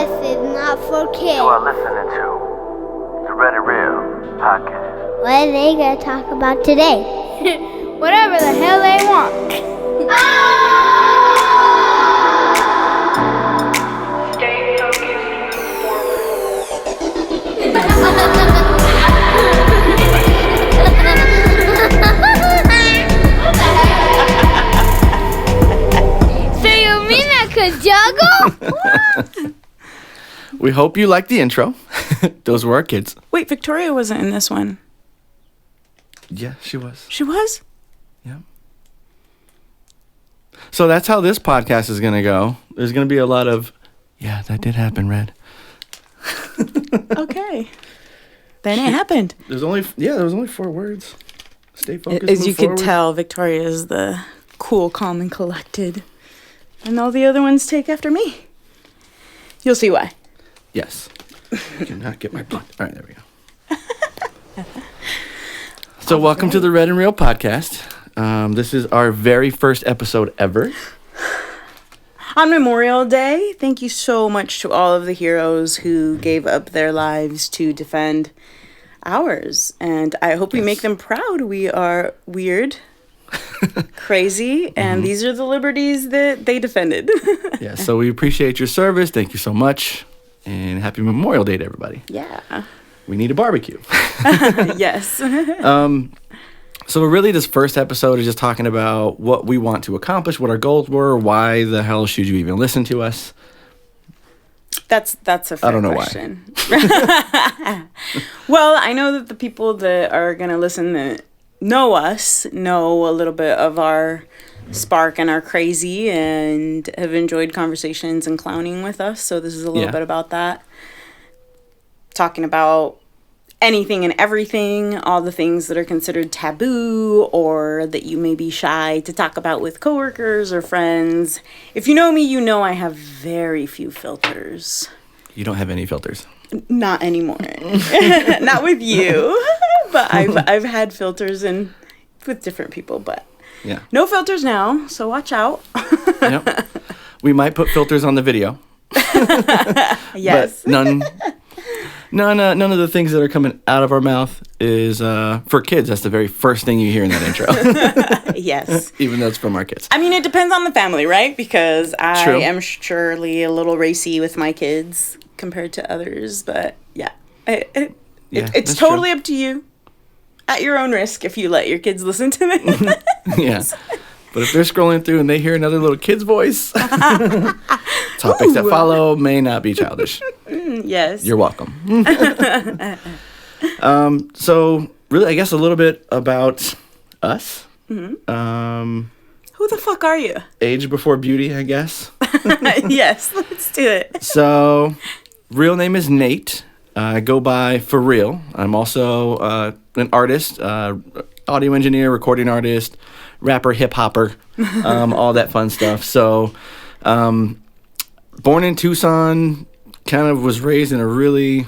podcast is not for kids. You are listening to the Red and Real podcast. What are they going to talk about today? Whatever the hell they want. Stay focused. So you mean I could juggle? We hope you liked the intro. Those were our kids. Wait, Victoria wasn't in this one. Yeah, she was. She was? Yeah. So that's how this podcast is going to go. There's going to be a lot of, yeah, that did happen, Red. Okay. Then it happened. There was only 4 words. Stay focused. As move you forward. could tell, Victoria is the cool, calm, and collected. And all the other ones take after me. You'll see why. Yes. I cannot get my blunt. All right, there we go. So welcome to the Red and Real podcast. This is our very first episode ever. On Memorial Day, thank you so much to all of the heroes who gave up their lives to defend ours. And I hope we make them proud. We are weird, crazy, and these are the liberties that they defended. Yeah, so we appreciate your service. Thank you so much. And happy Memorial Day to everybody. Yeah. We need a barbecue. Yes. So really this first episode is just talking about what we want to accomplish, what our goals were, why the hell should you even listen to us? That's a fair I don't know question. Why. Well, I know that the people that are going to listen that know us know a little bit of our spark and our crazy and have enjoyed conversations and clowning with us. So this is a little bit about that. Talking about anything and everything, all the things that are considered taboo or that you may be shy to talk about with coworkers or friends. If you know me, you know I have very few filters. You don't have any filters. Not anymore. Not with you. But I've had filters with different people, but Yeah. no filters now, so watch out. Yep. We might put filters on the video. Yes. But none of the things that are coming out of our mouth is for kids. That's the very first thing you hear in that intro. Yes. Even though it's from our kids. I mean, it depends on the family, right? Because I True. am surely a little racy with my kids compared to others, but yeah. It's that's totally true. up to you. At your own risk if you let your kids listen to it. Yeah. But if they're scrolling through and they hear another little kid's voice, topics that follow may not be childish. Yes. You're welcome. So really, I guess a little bit about us. Who the fuck are you? Age before beauty, I guess. Yes, let's do it. So, real name is Nate. I go by For Real. I'm also an artist, audio engineer, recording artist, rapper, hip hopper, all that fun stuff. So, born in Tucson, kind of was raised in a really,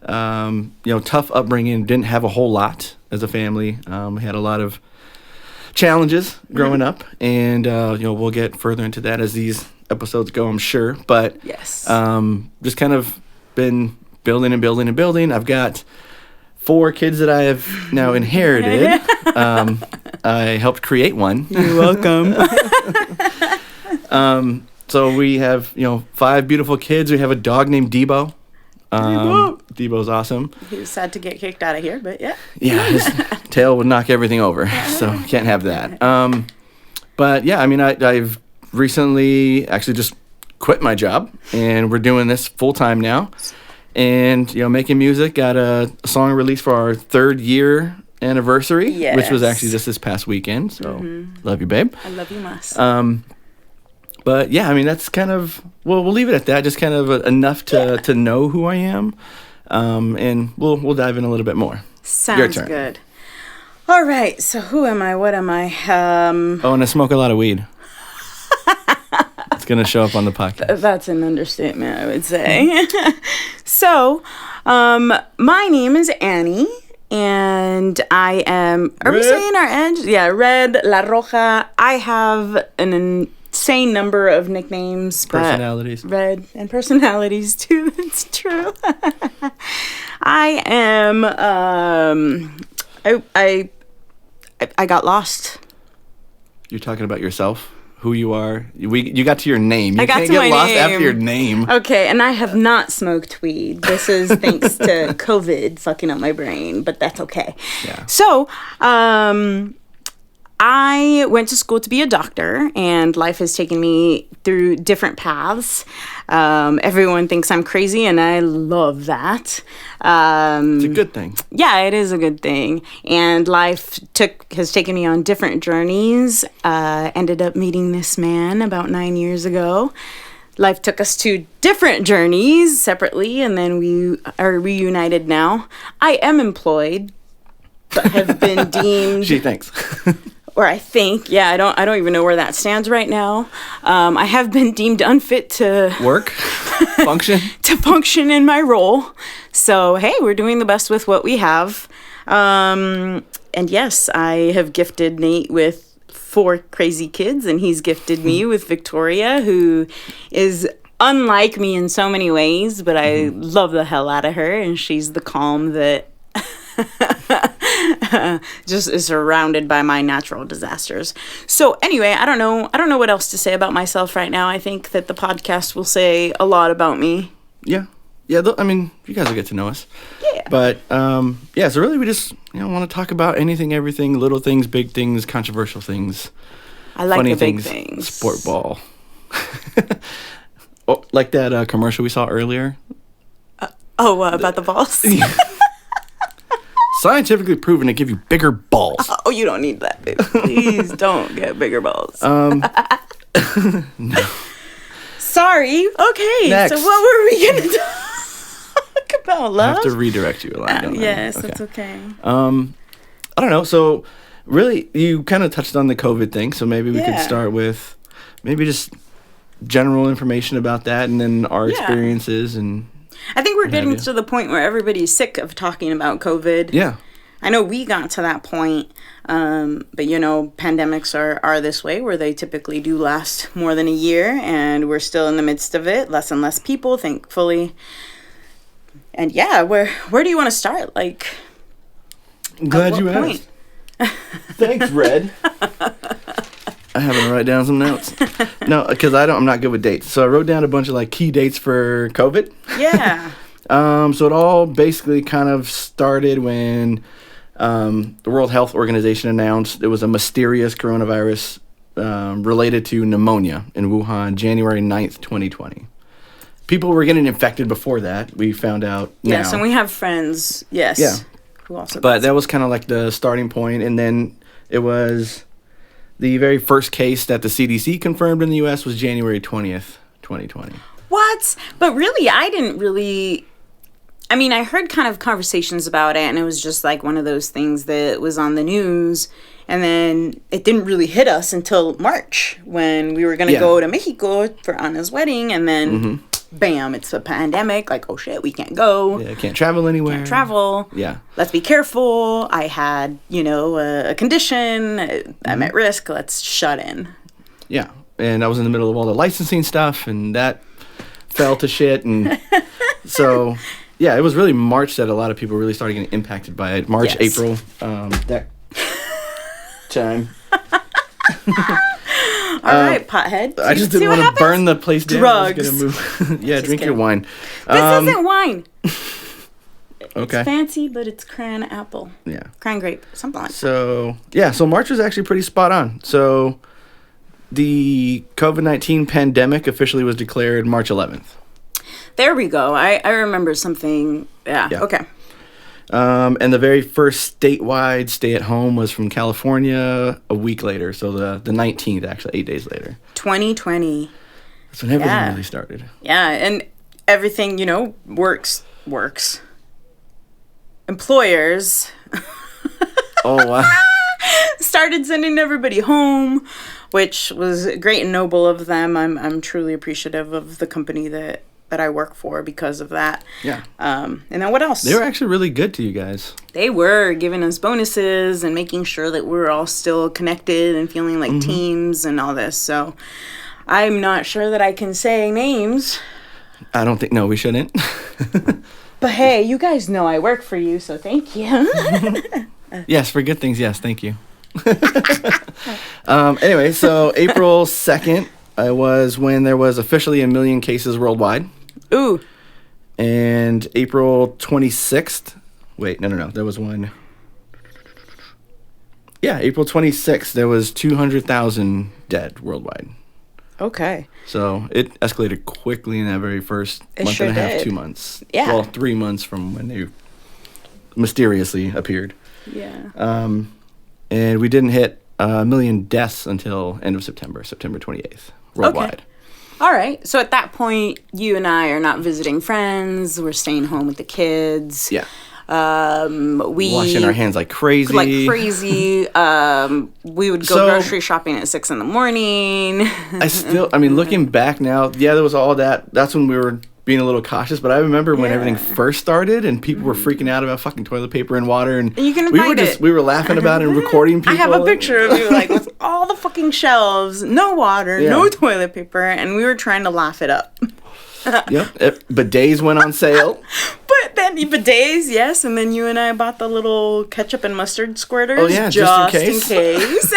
tough upbringing. Didn't have a whole lot as a family. We had a lot of challenges growing up, and we'll get further into that as these episodes go, I'm sure. But Yes. just kind of been building and building and building. I've got 4 kids that I have now inherited. I helped create one. You're welcome. So we have 5 beautiful kids. We have a dog named Debo. Debo's awesome. He was sad to get kicked out of here, but yeah. Yeah, his tail would knock everything over, so can't have that. But yeah, I mean, I've recently actually just quit my job, and we're doing this full time now. And making music. Got a song released for our 3rd year anniversary, which was actually just this past weekend. So love you, babe. I love you, Mas. But yeah, I mean, that's kind of we'll leave it at that. Just kind of enough to know who I am, and we'll dive in a little bit more. Sounds Your turn. good. All right. So who am I? What am I? Oh, and I smoke a lot of weed. It's gonna show up on the podcast. That's an understatement, I would say. So, my name is Annie, and I am. Are we Red. saying our age? Yeah, Red La Roja. I have an insane number of nicknames. Personalities. Red and personalities too. It's true. I am. I got lost. You're talking about yourself, who you are. You got to your name. You I got can't to get my lost name. after your name. Okay, and I have not smoked weed. This is thanks to COVID fucking up my brain, but that's okay. Yeah. So, I went to school to be a doctor, and life has taken me through different paths. Everyone thinks I'm crazy, and I love that. It's a good thing. Yeah, it is a good thing. And life has taken me on different journeys. Ended up meeting this man about 9 years ago. Life took us to different journeys separately, and then we are reunited now. I am employed, but have been deemed... She thinks. Or I think, yeah, I don't even know where that stands right now. I have been deemed unfit to Work? Function? to function in my role. So hey, we're doing the best with what we have. And yes, I have gifted Nate with 4 crazy kids, and he's gifted me with Victoria, who is unlike me in so many ways, but I love the hell out of her, and she's the calm that just is surrounded by my natural disasters. So anyway, I don't know what else to say about myself right now. I think that the podcast will say a lot about me. Yeah. I mean, you guys will get to know us. Yeah. But yeah, so really we just want to talk about anything, everything, little things, big things, controversial things, I like funny the big things. Sport ball. Oh, like that commercial we saw earlier. About the balls. Scientifically proven to give you bigger balls. Oh, you don't need that, baby. Please don't get bigger balls. No. Sorry. Okay. Next. So what were we gonna talk about? I Love. have to redirect you a lot. don't I? Yes, Okay. that's okay. I don't know. So really, you kind of touched on the COVID thing. So maybe we could Yeah. start with maybe just general information about that, and then our Yeah. experiences and. I think we're getting idea. to the point where everybody's sick of talking about COVID. Yeah. I know we got to that point, but pandemics are this way, where they typically do last more than a year, and we're still in the midst of it. Less and less people, thankfully. And yeah, where do you want to start? Like, I'm glad at you what point? asked. Thanks, Red. I haven't write down some notes. No, because I'm not good with dates. So I wrote down a bunch of key dates for COVID. Yeah. So it all basically kind of started when the World Health Organization announced there was a mysterious coronavirus related to pneumonia in Wuhan, January 9th, 2020. People were getting infected before that. We found out Yes, now. and we have friends, yes. Yeah. Who also But that was kind of like the starting point, and then it was the very first case that the CDC confirmed in the U.S. was January 20th, 2020. What? But really, I heard kind of conversations about it, and it was just like one of those things that was on the news, and then it didn't really hit us until March, when we were going to go to Mexico for Anna's wedding, and then bam, it's a pandemic. Like, oh shit, we can't go. Yeah, can't travel anywhere. Can't travel. Yeah. Let's be careful. I had, a condition. I'm at risk. Let's shut in. Yeah. And I was in the middle of all the licensing stuff, and that fell to shit. And so, yeah, it was really March that a lot of people really started getting impacted by it. March, Yes. April, that time. All right, pothead. I just See didn't what want to happens? burn the place down. I was Drugs. gonna move. Yeah, Just drink your kidding. wine. This isn't wine. Okay. It's fancy, but it's cran apple. Yeah. Cran grape. Something like that. So, yeah, so March was actually pretty spot on. So, the COVID-19 pandemic officially was declared March 11th. There we go. I remember something. Yeah. Okay. And the very first statewide stay-at-home was from California a week later. So, the 19th, actually, 8 days later. 2020. That's when everything Yeah. really started. Yeah, and everything, works. Employers Oh, wow. started sending everybody home, which was great and noble of them. I'm truly appreciative of the company that I work for because of that. Yeah. And then what else? They were actually really good to you guys. They were giving us bonuses and making sure that we're all still connected and feeling like teams and all this. So I'm not sure that I can say names. I don't think, no, we shouldn't. But hey, you guys know I work for you, so thank you. Yes, for good things, yes, thank you. Anyway, so April 2nd was when there was officially 1 million cases worldwide. Ooh. And April 26th, there was one. Yeah, April 26th, there was 200,000 dead worldwide. Okay. So it escalated quickly in that very first month sure and a half, did. 2 months. Yeah. Well, 3 months from when they mysteriously appeared. Yeah. And we didn't hit 1 million deaths until end of September 28th, worldwide. Okay. All right. So at that point, you and I are not visiting friends. We're staying home with the kids. Yeah. We Washing our hands like crazy. We would go grocery shopping at 6 a.m. Looking back now, yeah, there was all that. That's when we were being a little cautious. But I remember when everything first started and people were freaking out about fucking toilet paper and water. And you can we find were it. We were laughing about it and recording people. I have a picture of you like with all the fucking shelves, no water, no toilet paper, and we were trying to laugh it up. Yep. Bidets went on sale. But then bidets, yes, and then you and I bought the little ketchup and mustard squirters. Oh yeah, just in case.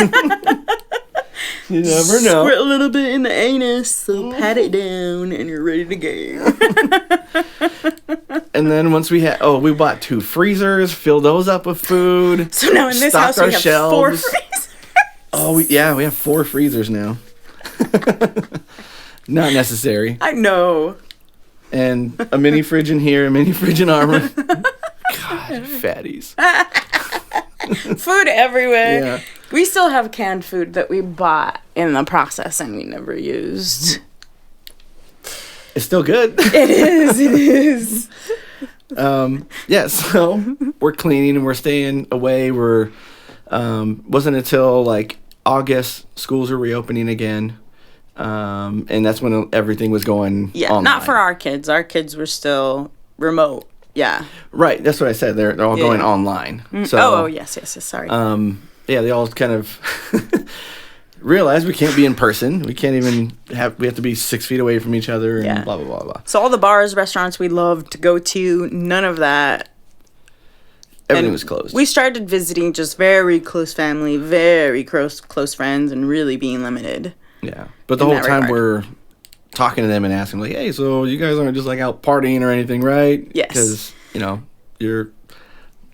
You never know. Squirt a little bit in the anus, so pat it down, and you're ready to go. And then once we bought 2 freezers, filled those up with food. So now in this house we have 4 freezers. We have 4 freezers now. Not necessary. I know. And a mini fridge in here, a mini fridge in Armor. God, fatties. Food everywhere. Yeah. We still have canned food that we bought in the process and we never used. It's still good. It is. So we're cleaning and we're staying away. Wasn't until like August schools are reopening again. And that's when everything was going online. Not for our kids. Our kids were still remote. Yeah. Right. That's what I said. They're all going online. So, yes. Sorry. They all kind of realize we can't be in person. We can't even we have to be 6 feet away from each other and blah, blah, blah, blah. So all the bars, restaurants we loved to go to, none of that. Everything was closed. We started visiting just very close family, very close friends, and really being limited. Yeah. But the whole time we're talking to them and asking, like, hey, so you guys aren't just like out partying or anything, right? Yes. Because,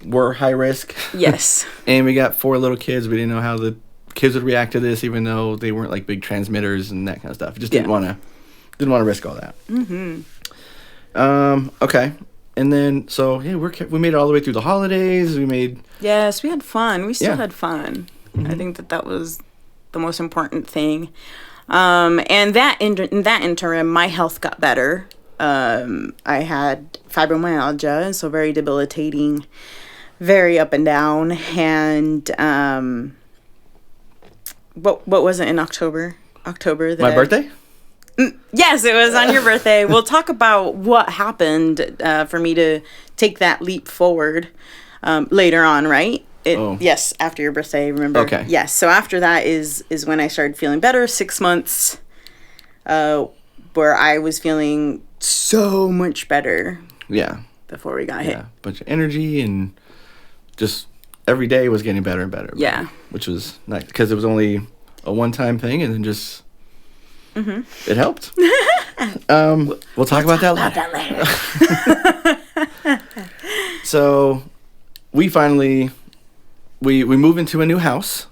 we're high risk. Yes. And we got 4 little kids. We didn't know how the kids would react to this, even though they weren't like big transmitters and that kind of stuff. Just didn't want to risk all that. Mm-hmm. Okay. And then, we made it all the way through the holidays. Yes, we had fun. We still had fun. Mm-hmm. I think that was the most important thing. And in that interim, my health got better. I had fibromyalgia, so very debilitating, very up and down. And what was it in October? My birthday? Yes, it was on your birthday. We'll talk about what happened for me to take that leap forward later on, right? Yes, after your birthday, remember? Okay. Yes, so after that is when I started feeling better. 6 months where I was feeling so much better. Yeah. Before we got hit. Yeah, bunch of energy and just every day was getting better and better. Yeah. Which was nice because it was only a one-time thing and then just it helped. We'll talk about that later. So we finally we moved into a new house.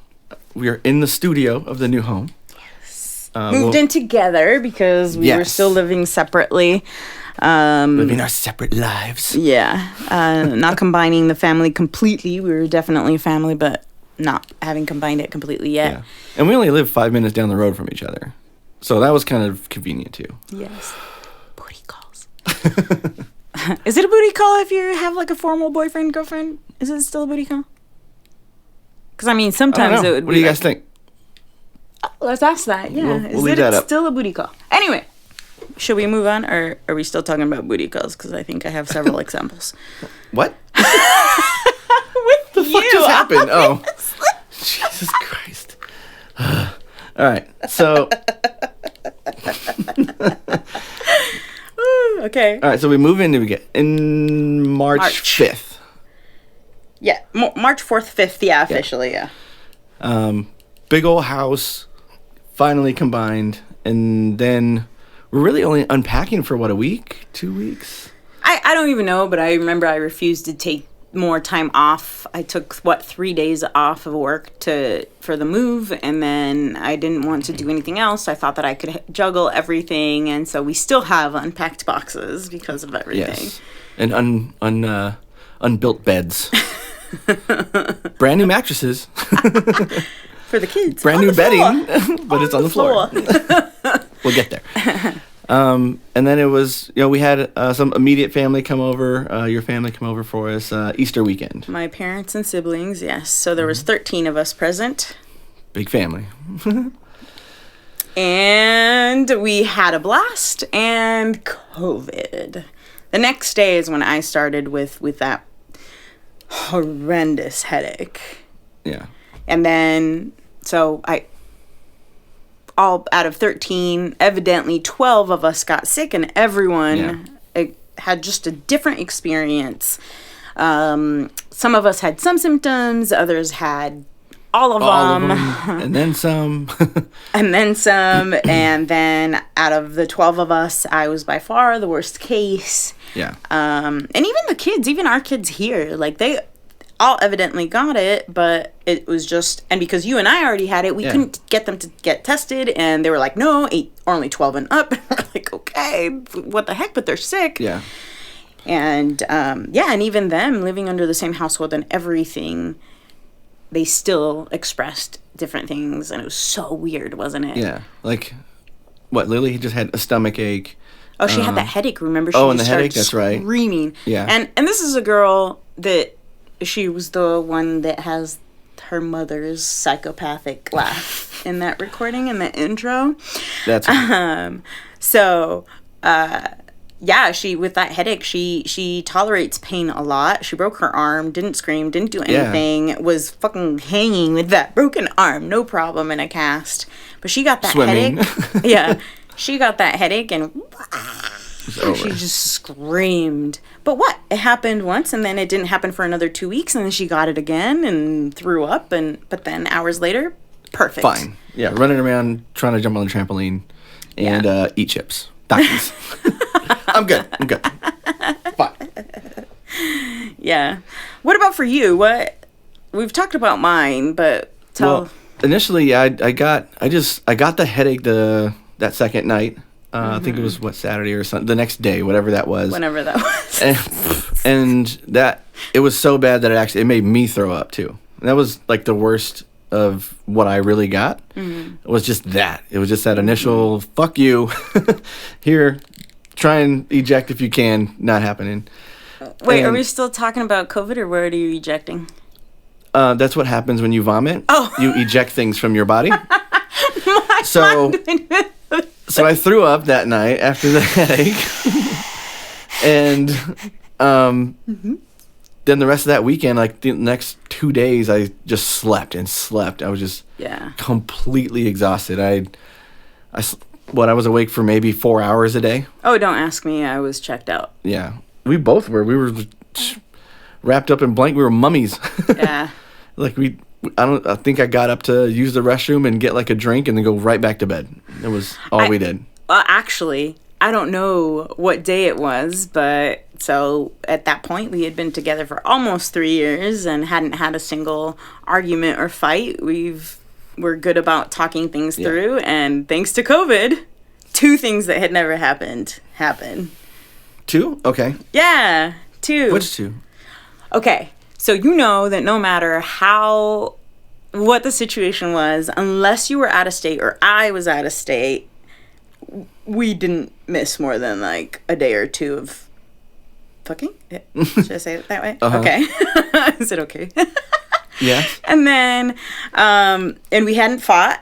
We are in the studio of the new home. Yes. Moved in together because we were still living separately. Living our separate lives. Yeah. Not combining the family completely. We were definitely a family, but not having combined it completely yet. Yeah. And we only live 5 minutes down the road from each other. So that was kind of convenient too. Yes. Booty calls. Is it a booty call if you have like a formal boyfriend, girlfriend? Is it still a booty call? Because sometimes it would be. What do you guys think? Let's ask that. Yeah. We'll leave that up. Still a booty call? Anyway, should we move on, or are we still talking about booty calls? Because I think I have several examples. What? With the fuck just happened? Oh, Jesus Christ! All right, so Ooh, okay. All right, so we move in March March. 5th. Yeah, March 4th, 5th, yeah, officially, yeah. Big old house, finally combined, and then we're really only unpacking for what, a week, 2 weeks? I don't even know, but I remember I refused to take more time off. I took 3 days off of work for the move, and then I didn't want to do anything else. I thought that I could juggle everything, and so we still have unpacked boxes because of everything. Yes, and unbuilt beds. Brand new mattresses. For the kids. Brand on new the floor. bedding, but it's on the floor. We'll get there. And then it was, we had some immediate family come over, your family come over for us Easter weekend. My parents and siblings, yes. So there was 13 of us present. Big family. And we had a blast, and COVID. The next day is when I started with that horrendous headache. Yeah. And then, so all out of 13, evidently 12 of us got sick, and everyone had just a different experience. Some of us had some symptoms, others had all of them. And then some. And then some. And then out of the 12 of us, I was by far the worst case. Yeah. And even the kids, even our kids here, like they all evidently got it, but it was just, and because you and I already had it, we couldn't get them to get tested, and they were like, no, 8 or only 12 and up. We're like, okay, what the heck, but they're sick. Yeah. And and even them living under the same household and everything, they still expressed different things, and it was so weird, wasn't it? Yeah. Like, what, Lily just had a stomach ache. Oh, she had that headache, remember? She and just the headache, started that's right. Screaming. Yeah. And this is a girl that, she was the one that has her mother's psychopathic laugh in that recording, in the intro. That's right. She, with that headache, she tolerates pain a lot. She broke her arm, didn't scream, didn't do anything, was fucking hanging with that broken arm, no problem, in a cast. But she got that Swimming. headache. Yeah. She got that headache, and over. she just screamed. But what? It happened once, and then it didn't happen for another 2 weeks, and then she got it again and threw up, but then hours later, perfect. Fine. Yeah, running around trying to jump on the trampoline and eat chips. Doctors. I'm good. Fine. Yeah. What about for you? We've talked about mine, but tell. Well, initially, I got the headache that second night. I think it was Saturday or something. The next day, whatever that was. Whenever that was. and that it was so bad that it made me throw up too. And that was like the worst of what I really got. It was just that. It was just that initial fuck you. Here, try and eject if you can. Not happening. Wait, are we still talking about COVID, or where are you ejecting? That's what happens when you vomit. Oh. You eject things from your body. So I threw up that night after the headache. And then the rest of that weekend, like the next 2 days, I just slept and slept. I was just completely exhausted. I was awake for maybe 4 hours a day. Oh, don't ask me. I was checked out. Yeah. We both were. We were wrapped up in blanket. We were mummies. Yeah. I think I got up to use the restroom and get like a drink and then go right back to bed. It was all we did. Well, actually, I don't know what day it was, but so at that point we had been together for almost 3 years and hadn't had a single argument or fight. We're good about talking things through, and thanks to COVID, 2 things that had never happened. 2? Okay. Yeah, 2. Which 2? Okay. So you know that no matter what the situation was, unless you were out of state or I was out of state, we didn't miss more than like a day or 2 of fucking. Should I say it that way? Uh-huh. Okay. Is it okay? Yeah. And then, and we hadn't fought.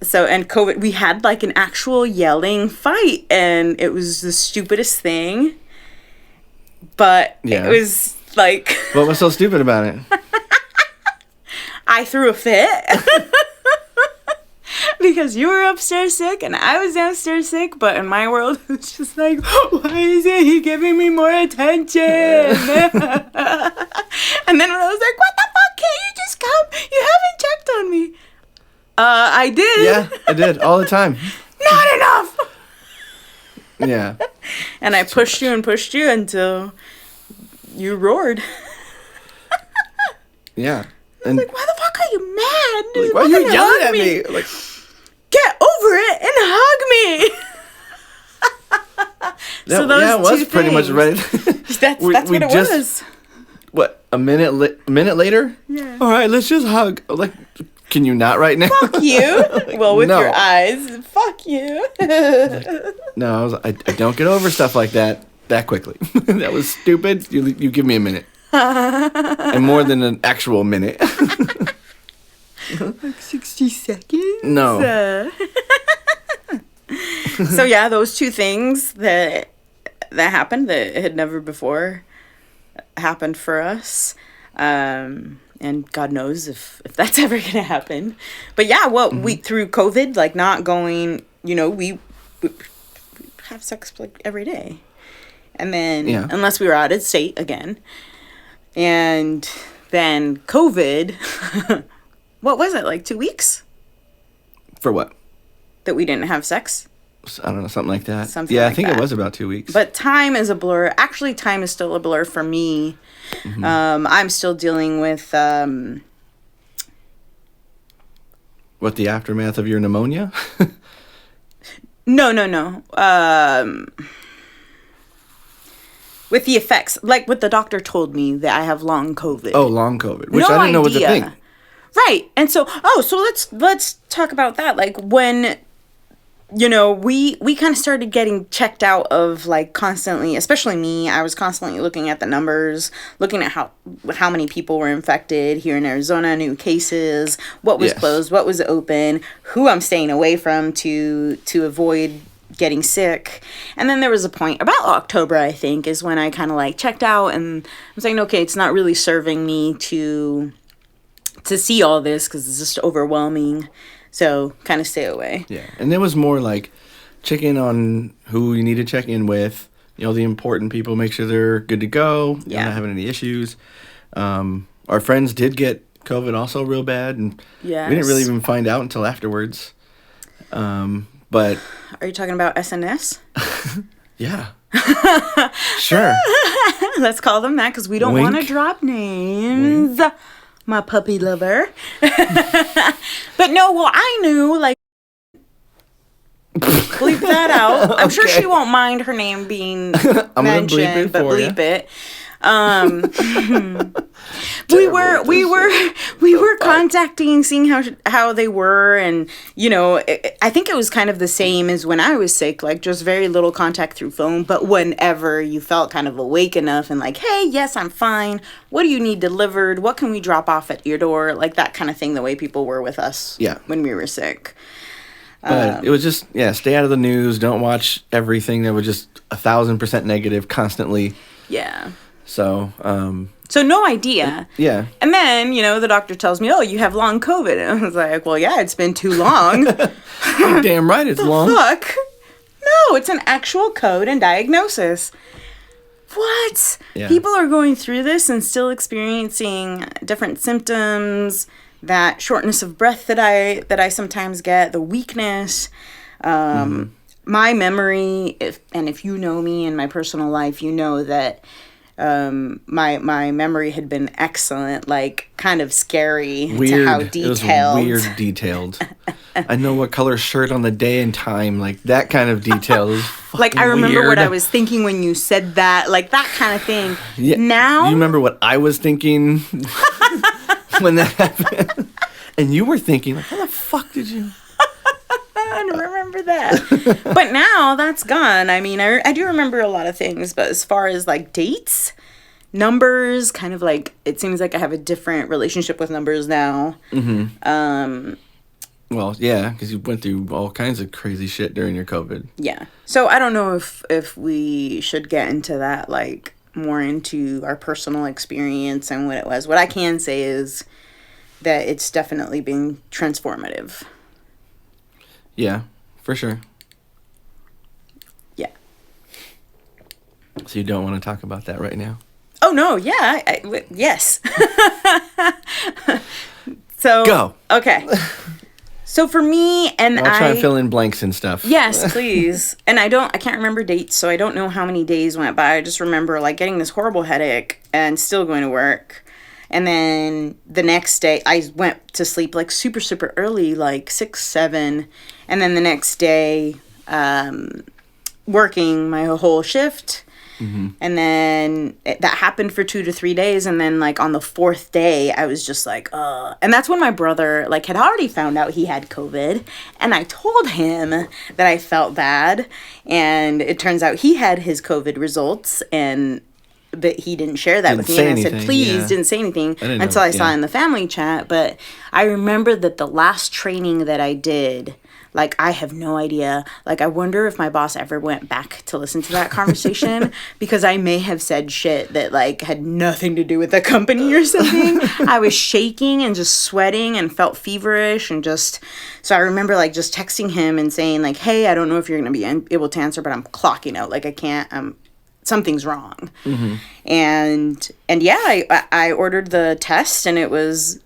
So, and COVID, we had like an actual yelling fight, and it was the stupidest thing. But it was like. What was so stupid about it? I threw a fit. because you were upstairs sick and I was downstairs sick, but in my world, it was just like, why isn't he giving me more attention? And then when I was like, what the fuck, can't you just come? You haven't checked on me. I did. Yeah, I did all the time. Not enough. Yeah. And I pushed you until you roared. Yeah. And Like, why the fuck are you mad? like, why are you yelling at me? Like, Get over it and hug me. So those yeah, it was two pretty much things. ready. That's We what it just- was. What, a minute later? Yeah. All right, let's just hug. Like, can you not right now? Fuck you. Well, with No. your eyes. Fuck you. No, I don't get over stuff like that quickly. That was stupid. You give me a minute. And more than an actual minute. Like 60 seconds? No. So yeah, those two things that happened that had never before happened for us. And God knows if that's ever gonna happen. But yeah, we through COVID, like not going, we have sex like every day. And then unless we were out of state again. And then COVID, what was it, like 2 weeks? For what? That we didn't have sex? I don't know, something like that. Something I like think that. it was about 2 weeks. But time is a blur. Actually, time is still a blur for me. I'm still dealing with... What, the aftermath of your pneumonia? No. With the effects. Like what the doctor told me that I have long COVID. Oh, long COVID, which No I didn't know was a idea. thing. Right. And so, let's talk about that. Like when, we kind of started getting checked out of like constantly, especially me, I was constantly looking at the numbers, looking at how many people were infected here in Arizona, new cases, what was closed, what was open, who I'm staying away from to avoid getting sick. And then there was a point about October, I think, is when I kind of like checked out and I'm saying, okay, it's not really serving me to see all this because it's just overwhelming. So kind of stay away. Yeah. And it was more like checking on who you need to check in with, the important people, make sure they're good to go. You're not having any issues. Our friends did get COVID also real bad. And we didn't really even find out until afterwards. But are you talking about SNS? yeah. Sure. Let's call them that because we don't want to drop names. Wink. My puppy lover. But no, well, I knew, like, bleep that out. I'm sure she won't mind her name being mentioned, but bleep it. We were contacting, seeing how they were, and I think it was kind of the same as when I was sick, like just very little contact through phone. But whenever you felt kind of awake enough and like, hey, yes, I'm fine. What do you need delivered? What can we drop off at your door? Like that kind of thing. The way people were with us when we were sick. But it was just stay out of the news. Don't watch everything that was just 1,000% negative constantly. Yeah. So, so no idea. Yeah. And then, the doctor tells me, oh, you have long COVID. And I was like, well, yeah, it's been too long. You're damn right it's long. Fuck. No, it's an actual code and diagnosis. What? Yeah. People are going through this and still experiencing different symptoms, that shortness of breath that I sometimes get, the weakness, my memory, if you know me in my personal life, you know that my memory had been excellent, like kind of scary weird. To how It detailed. was weird detailed. I know what color shirt on the day and time, like that kind of detail is like I remember weird. what I was thinking when you said that, like that kind of thing. Yeah. Now you remember what I was thinking when that happened, and you were thinking like, how the fuck did you? I don't remember that. But now that's gone. I mean, I do remember a lot of things, but as far as like dates, numbers, kind of like, it seems like I have a different relationship with numbers now. Mm-hmm. Well, yeah, because you went through all kinds of crazy shit during your COVID. Yeah. So I don't know if we should get into that, like more into our personal experience and what it was. What I can say is that it's definitely been transformative. Yeah, for sure. Yeah. So you don't want to talk about that right now? Oh, no, yeah. Yes. So. Go. Okay. So for me, and I'll try and fill in blanks and stuff. Yes, please. And I can't remember dates, so I don't know how many days went by. I just remember like getting this horrible headache and still going to work. And then the next day, I went to sleep like super, super early, like 6, 7. And then the next day, working my whole shift. Mm-hmm. And then that happened for 2 to 3 days. And then like on the 4th day, I was just like, and that's when my brother like had already found out he had COVID. And I told him that I felt bad. And it turns out he had his COVID results, but he didn't share that with me. And I said, please, didn't say anything until I saw it in the family chat. But I remember that the last training that I did, like, I have no idea. Like, I wonder if my boss ever went back to listen to that conversation because I may have said shit that, like, had nothing to do with the company or something. I was shaking and just sweating and felt feverish and just... So I remember, like, just texting him and saying, like, hey, I don't know if you're going to be able to answer, but I'm clocking out. Like, I can't... something's wrong. Mm-hmm. And yeah, I ordered the test and it was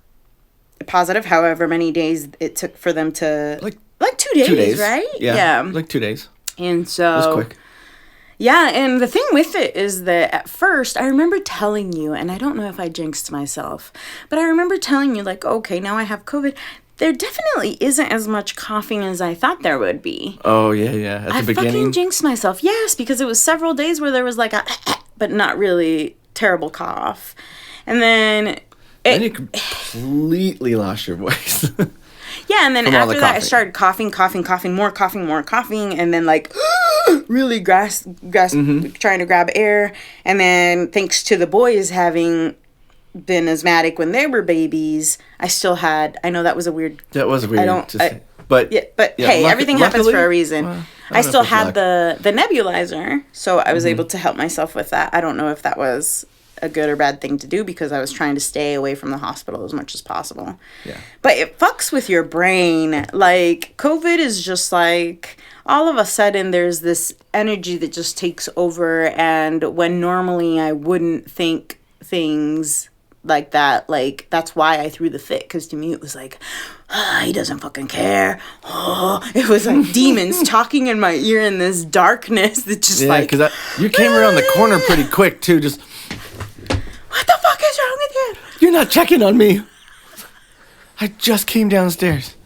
positive. However many days it took for them to like 2 days, 2 days, right? Yeah, like 2 days. And so it was quick. Yeah, and the thing with it is that at first I remember telling you, and I don't know if I jinxed myself, but I remember telling you like, okay, now I have COVID. There definitely isn't as much coughing as I thought there would be. Oh, yeah. At the beginning? I fucking jinxed myself. Yes, because it was several days where there was like a but not really terrible cough. And then... Then you completely lost your voice. Yeah, and then after that I started coughing, more coughing, and then like really trying to grab air. And then thanks to the boys having... been asthmatic when they were babies, I still had... I know that was a weird... That was weird to say. But hey, everything happens for a reason. Well, I still had the nebulizer, so I was able to help myself with that. I don't know if that was a good or bad thing to do because I was trying to stay away from the hospital as much as possible. Yeah. But it fucks with your brain. Like, COVID is just like... all of a sudden, there's this energy that just takes over, and when normally I wouldn't think things... like that, like, that's why I threw the fit, because to me it was like, he doesn't fucking care. It was like demons talking in my ear in this darkness that just like... Yeah, because you came around the corner pretty quick, too, just... What the fuck is wrong with you? You're not checking on me. I just came downstairs.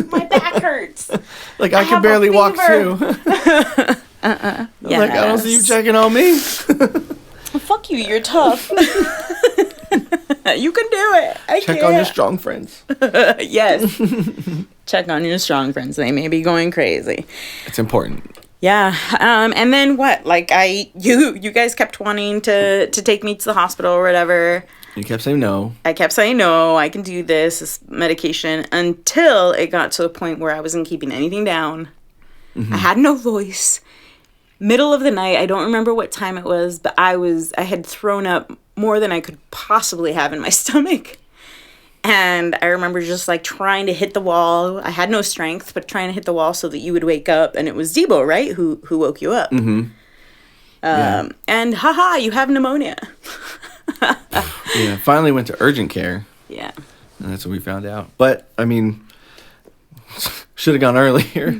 My back hurts. Like, I can barely walk through. Yes. Like, I don't see you checking on me. Fuck you, you're tough. You can do it. Check on your strong friends. Yes. Check on your strong friends. They may be going crazy. It's important. Yeah. And then what? Like you guys kept wanting to take me to the hospital or whatever. You kept saying no. I kept saying no. I can do this medication until it got to a point where I wasn't keeping anything down. Mm-hmm. I had no voice. Middle of the night, I don't remember what time it was, but I had thrown up more than I could possibly have in my stomach. And I remember just like trying to hit the wall. I had no strength, but trying to hit the wall so that you would wake up. And it was Debo, right? Who woke you up. Mm-hmm. And haha, you have pneumonia. Yeah, finally went to urgent care. Yeah. And that's what we found out. But, I mean, should have gone earlier.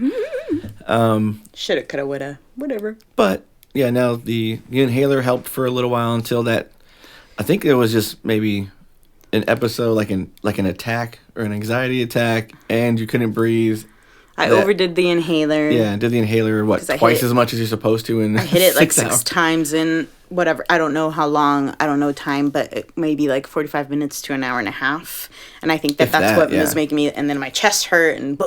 Shoulda, coulda, woulda, whatever. But yeah, now the inhaler helped for a little while until that. I think it was just maybe an episode like an attack or an anxiety attack, and you couldn't breathe. I overdid the inhaler. Yeah, did the inhaler twice as much as you're supposed to in. I hit it like 6 times in whatever. I don't know how long. I don't know time, but it maybe like 45 minutes to an hour and a half. And I think that's what was making me. And then my chest hurt and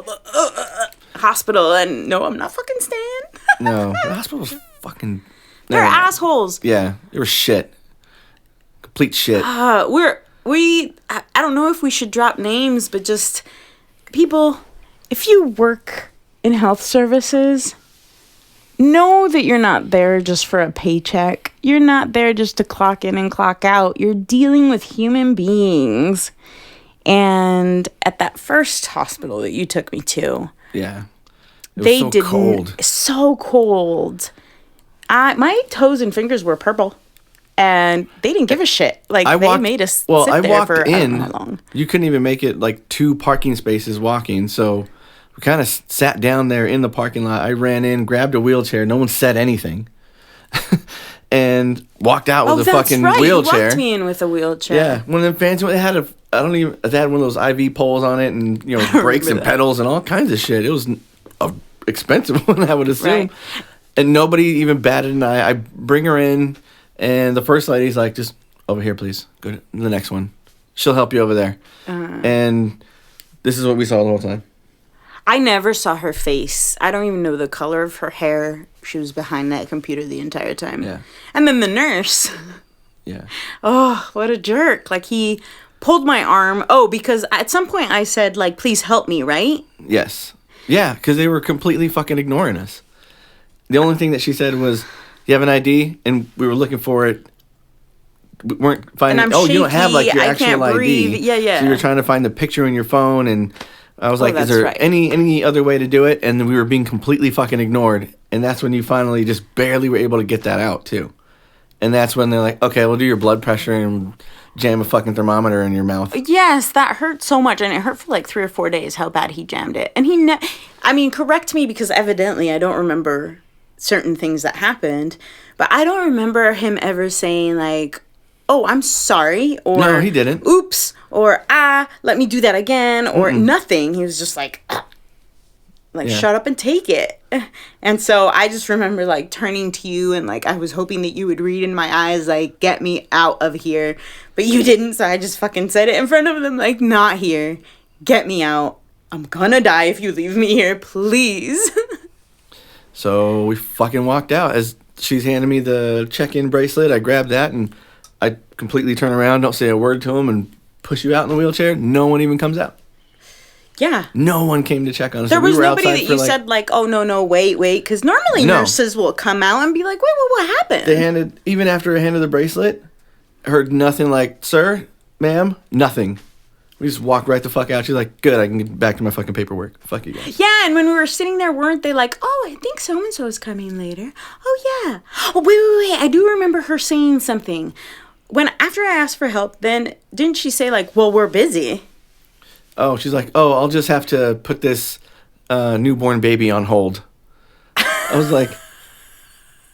hospital. And no, I'm not fucking staying. No, the hospital was fucking. They're assholes. Yeah, they were shit. Complete shit. I don't know if we should drop names, but just people. If you work in health services, know that you're not there just for a paycheck. You're not there just to clock in and clock out. You're dealing with human beings. And at that first hospital that you took me to, Yeah. It was They so did cold. so cold. My toes and fingers were purple, and they didn't give a shit. Like they made us sit there for I don't know how long. You couldn't even make it like 2 parking spaces walking, so we kind of sat down there in the parking lot. I ran in, grabbed a wheelchair. No one said anything, and walked out with a fucking wheelchair. You walked me in with a wheelchair. Yeah, one of them fancy. They had they had one of those IV poles on it, and brakes and pedals and all kinds of shit. It was a expensive one, I would assume. Right. And nobody even batted an eye. I bring her in, and the first lady's like, just over here, please. Go to the next one. She'll help you over there. And this is what we saw the whole time. I never saw her face. I don't even know the color of her hair. She was behind that computer the entire time. Yeah. And then the nurse. Yeah. Oh, what a jerk. Like, he pulled my arm. Oh, because at some point I said, like, please help me, right? Yes. Yeah, because they were completely fucking ignoring us. The only thing that she said was, you have an ID? And we were looking for it. We weren't finding And I'm you don't have like your shaky, I actual can't ID. breathe. Yeah. So you were trying to find the picture in your phone, and I was like, is that's there right. any other way to do it? And we were being completely fucking ignored. And that's when you finally just barely were able to get that out too. And that's when they're like, okay, we'll do your blood pressure and jam a fucking thermometer in your mouth. Yes, that hurt so much, and it hurt for like 3 or 4 days how bad he jammed it. And correct me, because evidently I don't remember certain things that happened, but I don't remember him ever saying like, oh, I'm sorry, or No, he didn't. Oops, or let me do that again, or nothing. He was just like, Yeah. shut up and take it. And so I just remember like turning to you, and like I was hoping that you would read in my eyes like, get me out of here, but you didn't. So I just fucking said it in front of them, like, not here, get me out. I'm gonna die if you leave me here, please. So we fucking walked out. As she's handing me the check-in bracelet, I grab that and I completely turn around, don't say a word to him, and push you out in the wheelchair. No one even comes out. Yeah. No one came to check on us. There was were nobody outside that for, you said like, oh, no, wait. Because normally No. nurses will come out and be like, wait, what happened? Even after I handed the bracelet, I heard nothing like, sir, ma'am, nothing. We just walked right the fuck out. She's like, good, I can get back to my fucking paperwork. Fuck you guys. Yeah, and when we were sitting there, weren't they like, oh, I think so-and-so is coming later. Oh, yeah. Oh, wait. I do remember her saying something. After I asked for help, then didn't she say like, well, we're busy? Oh, she's like, oh, I'll just have to put this newborn baby on hold. I was like,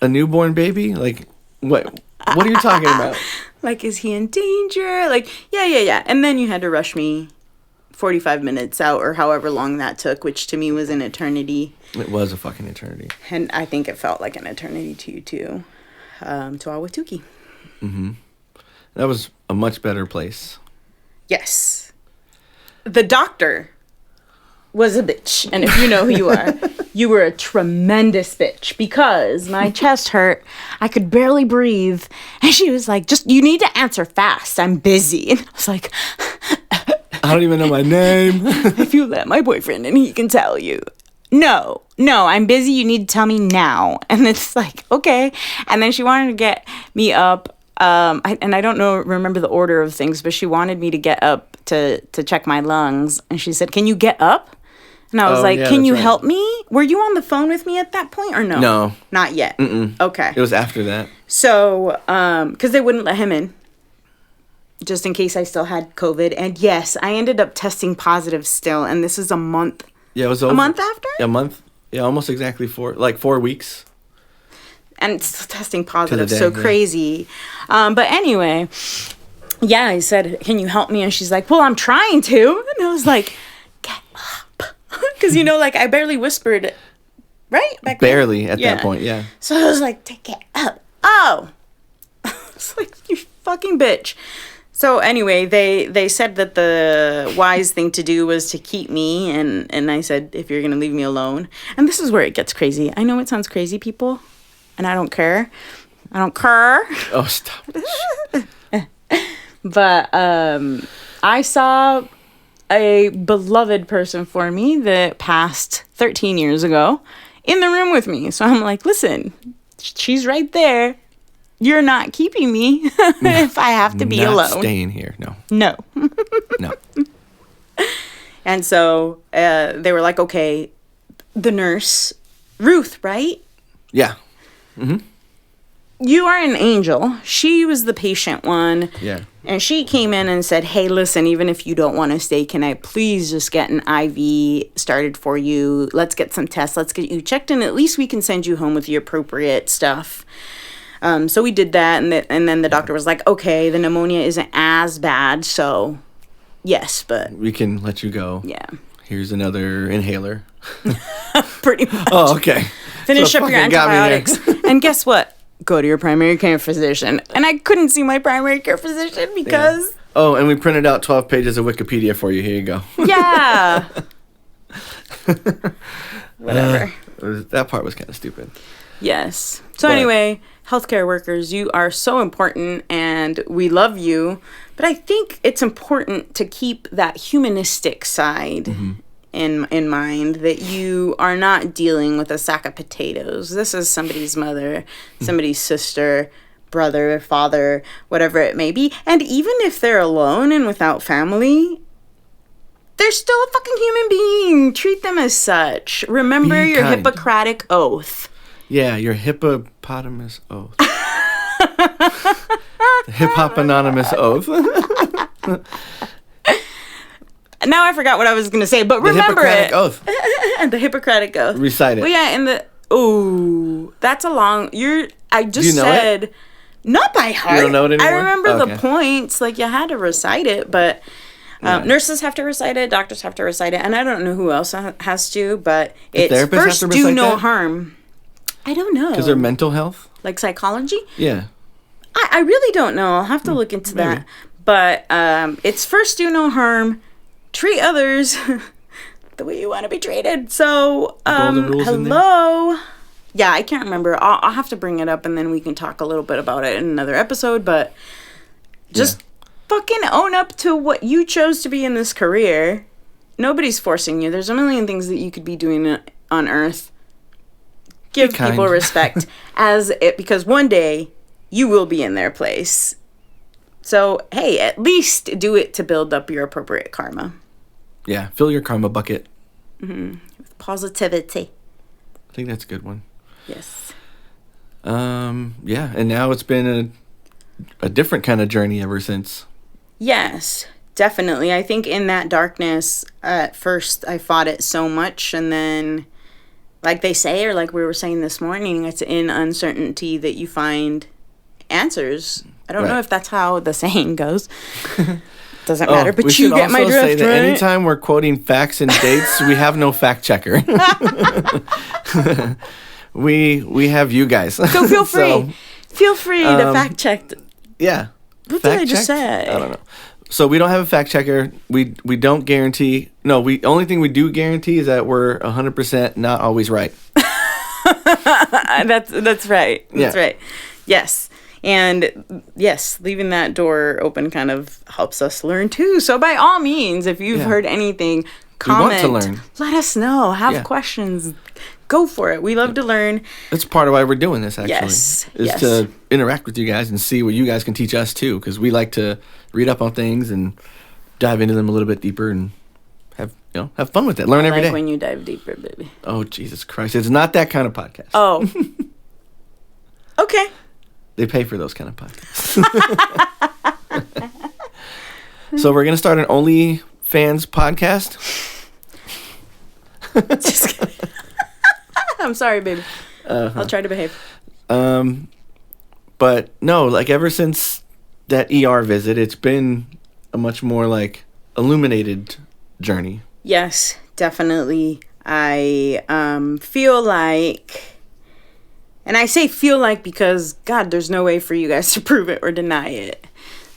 a newborn baby? Like, what are you talking about? Like, is he in danger? Like, yeah. And then you had to rush me 45 minutes out, or however long that took, which to me was an eternity. It was a fucking eternity. And I think it felt like an eternity to you, too. To Awatuki. Mm-hmm. That was a much better place. Yes. The doctor was a bitch. And if you know who you are, you were a tremendous bitch, because my chest hurt. I could barely breathe. And she was like, you need to answer fast. I'm busy. And I was like, I don't even know my name. if you let my boyfriend in, he can tell you. No, I'm busy. You need to tell me now. And it's like, okay. And then she wanted to get me up. I don't remember the order of things, but she wanted me to get up to check my lungs. And she said, can you get up? And I was can you help me? Were you on the phone with me at that point or no? No. Not yet. Mm-mm. Okay. It was after that. So, because they wouldn't let him in, just in case I still had COVID. And yes, I ended up testing positive still. And this is a month. Yeah, it was over. A month after? Yeah, a month. Yeah, almost exactly 4 weeks. And it's still testing positive. day, So yeah. crazy. But anyway, yeah, I said, can you help me? And she's like, well, I'm trying to. And I was like, get up. Because, I barely whispered, right? Back then? Barely at that point, yeah. So I was like, take it up. Oh. It's like, you fucking bitch. So anyway, they said that the wise thing to do was to keep me. And I said, if you're going to leave me alone. And this is where it gets crazy. I know it sounds crazy, people. And I don't care. Oh, stop. But I saw a beloved person for me that passed 13 years ago in the room with me. So I'm like, listen, she's right there. You're not keeping me if I have to be Not alone. Staying here, no. No. No. And so they were like, okay, the nurse, Ruth, right? Yeah. You are an angel. She was the patient one. Yeah. And she came in and said, hey, listen, even if you don't want to stay, can I please just get an IV started for you? Let's get some tests. Let's get you checked in. At least we can send you home with the appropriate stuff. So we did that. And then the doctor was like, okay, the pneumonia isn't as bad. So, yes, but. We can let you go. Yeah. Here's another inhaler. Pretty much. Oh, okay. Finish So up your fucking got me there. antibiotics. And guess what? Go to your primary care physician. And I couldn't see my primary care physician because... Oh, and we printed out 12 pages of Wikipedia for you. Here you go. Yeah. Whatever. That part was kind of stupid. Yes. So But- anyway, healthcare workers, you are so important and we love you. But I think it's important to keep that humanistic side in mind, that you are not dealing with a sack of potatoes. This is somebody's mother, somebody's sister, brother, father, whatever it may be. And even if they're alone and without family, they're still a fucking human being. Treat them as such. Remember Be your kind. Hippocratic oath. Yeah, your hippopotamus oath. The Hip Hop Anonymous oath. Now I forgot what I was going to say, but The remember Hippocratic it. oath. The Hippocratic oath. Recite it. Well, yeah, that's a long, I just Do you know said, not by heart. don't know it I anymore? remember Okay. the points, like you had to recite it, but nurses have to recite it, doctors have to recite it, and I don't know who else has to, but it's therapists have first to do recite no that? harm. I don't know. Because they're mental health? Like psychology? Yeah. I really don't know. I'll have to look into that. But it's first do no harm, treat others the way you want to be treated. So, golden rules in there? hello. Yeah, I can't remember. I'll have to bring it up and then we can talk a little bit about it in another episode. But just fucking own up to what you chose to be in this career. Nobody's forcing you. There's a million things that you could be doing on Earth. Give kind. people respect because one day you will be in their place. So, hey, at least do it to build up your appropriate karma. Yeah. Fill your karma bucket. Positivity. I think that's a good one. Yes. Yeah. And now it's been a different kind of journey ever since. Yes, definitely. I think in that darkness, at first I fought it so much, and then, like they say, or like we were saying this morning, it's in uncertainty that you find answers. I don't know Right. if that's how the saying goes. Doesn't matter, but we you should get my also drift, say that right? anytime we're quoting facts and dates, we have no fact checker. we have you guys. So feel free. Feel free to fact check. Yeah. What did I just say? I don't know. So we don't have a fact checker. We don't guarantee. No, only thing we do guarantee is that we're 100% not always right. That's right. That's Yeah. right. Yes. And yes, leaving that door open kind of helps us learn too. So by all means, if you've heard anything, comment. We want to learn. Let us know. Have Yeah. questions. Go for it. We love to learn. That's part of why we're doing this, actually. Yes, Is yes. to interact with you guys and see what you guys can teach us, too. Because we like to read up on things and dive into them a little bit deeper and have fun with it. Learn every day. When you dive deeper, baby. Oh, Jesus Christ. It's not that kind of podcast. Oh. Okay. They pay for those kind of podcasts. So we're going to start an OnlyFans podcast. Just kidding. I'm sorry, baby. I'll try to behave. But no, like ever since that ER visit, it's been a much more like illuminated journey. Yes, definitely. I feel like, and I say feel like because, God, there's no way for you guys to prove it or deny it.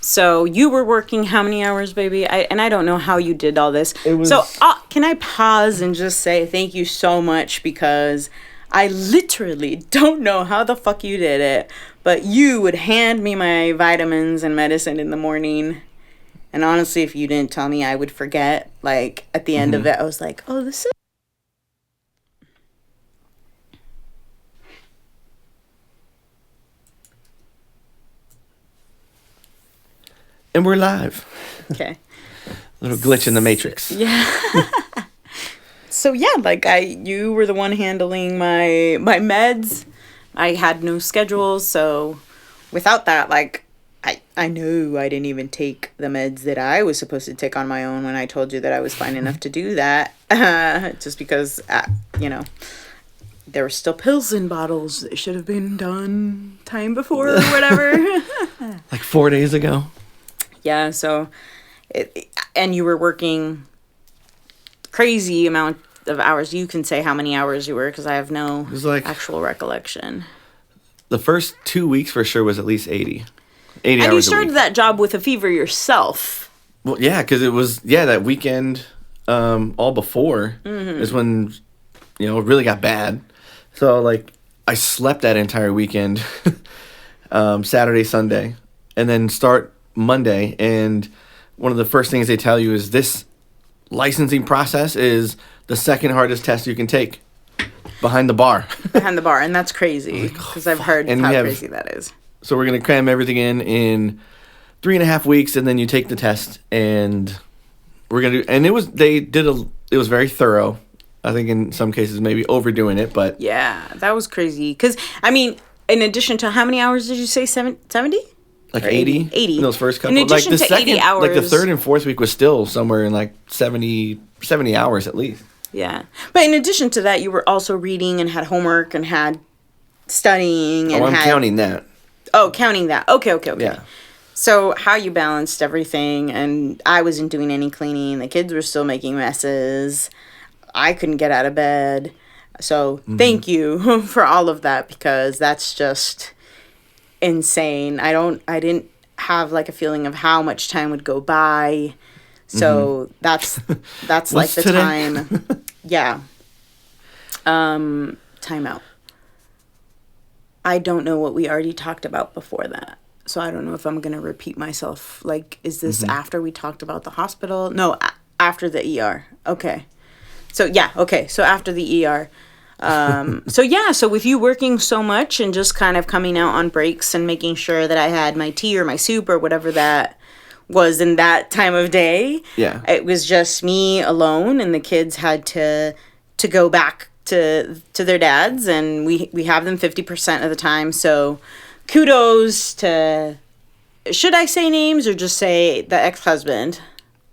So you were working how many hours, baby? I don't know how you did all this. So can I pause and just say thank you so much, because I literally don't know how the fuck you did it, but you would hand me my vitamins and medicine in the morning. And honestly, if you didn't tell me, I would forget. Like, at the end of it, I was like, oh, this is... And we're live. Okay. Little glitch in the matrix. Yeah. So yeah, like you were the one handling my meds. I had no schedule, so without that, like I know I didn't even take the meds that I was supposed to take on my own when I told you that I was fine enough to do that. Just because, there were still pills in bottles that should have been done time before or whatever. Like 4 days ago. Yeah, so, and you were working crazy amount of hours. You can say how many hours you were because I have no actual recollection. The first 2 weeks for sure was at least 80 hours and a you started week. that job with a fever yourself. Well, yeah, because it was, that weekend all before is when, it really got bad. So, like, I slept that entire weekend, Saturday, Sunday, and then start Monday. And one of the first things they tell you is this licensing process is the second hardest test you can take behind the bar. Behind the bar, and that's crazy because I've heard how crazy that is. So we're going to cram everything in 3.5 weeks, and then you take the test, and we're going to do, and it was very thorough. I think in some cases maybe overdoing it, but. Yeah, that was crazy. Because, I mean, in addition to how many hours did you say, 70? Like 80? 80. In those first couple. In addition to 80 hours. Like the third and fourth week was still somewhere in like 70 hours at least. Yeah. But in addition to that, you were also reading and had homework and had studying. And I'm counting that. Oh, counting that. Okay. Yeah. So how you balanced everything, and I wasn't doing any cleaning. The kids were still making messes. I couldn't get out of bed. So thank you for all of that because that's just insane. I didn't have like a feeling of how much time would go by. So that's like the today? time. Yeah. Time out. I don't know what we already talked about before that. So I don't know if I'm going to repeat myself. Like, is this after we talked about the hospital? No, after the ER. Okay. So, yeah. Okay. So after the ER. So with you working so much and just kind of coming out on breaks and making sure that I had my tea or my soup or whatever that was in that time of day. Yeah. It was just me alone and the kids had to go back to their dads and we have them 50% of the time. So kudos to, should I say names or just say the ex-husband?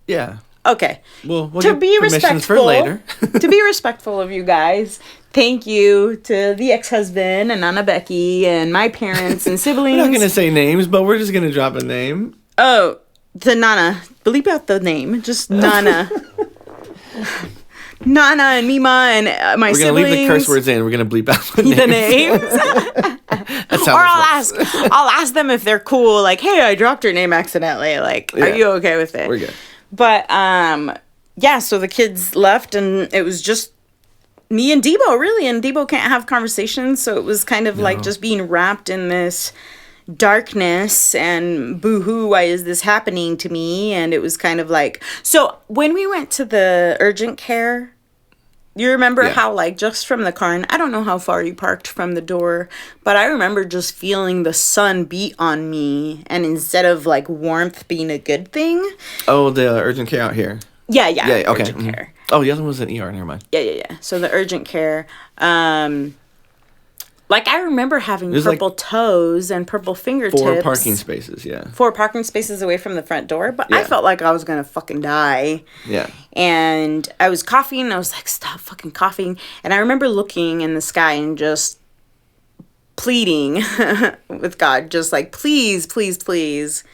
Yeah. Okay. We'll to get be permissions respectful for later. to be respectful of you guys, thank you to the ex-husband and Nana Becky and my parents and siblings. We're not going to say names, but we're just going to drop a name. Oh, the Nana. Bleep out the name. Just Nana. Nana and Mima and my siblings. We're going to leave the curse words in. We're going to bleep out the names. Or I'll ask them if they're cool. Like, hey, I dropped your name accidentally. Like, are you okay with it? We're good. But, yeah, so the kids left and it was just me and Debo, really. And Debo can't have conversations. So it was kind of like just being wrapped in this darkness and boo-hoo, why is this happening to me? And it was kind of like, so when we went to the urgent care, you remember how, like, just from the car, and I don't know how far you parked from the door, but I remember just feeling the sun beat on me, and instead of, like, warmth being a good thing. Oh, the urgent care out here. Yeah, okay. Urgent care. Oh, the other one was an ER, never mind. Yeah. So the urgent care, like, I remember having purple toes and purple fingertips. 4 parking spaces, 4 parking spaces away from the front door, but I felt like I was going to fucking die. Yeah. And I was coughing, and I was like, stop fucking coughing. And I remember looking in the sky and just pleading with God, just like, please, please, please,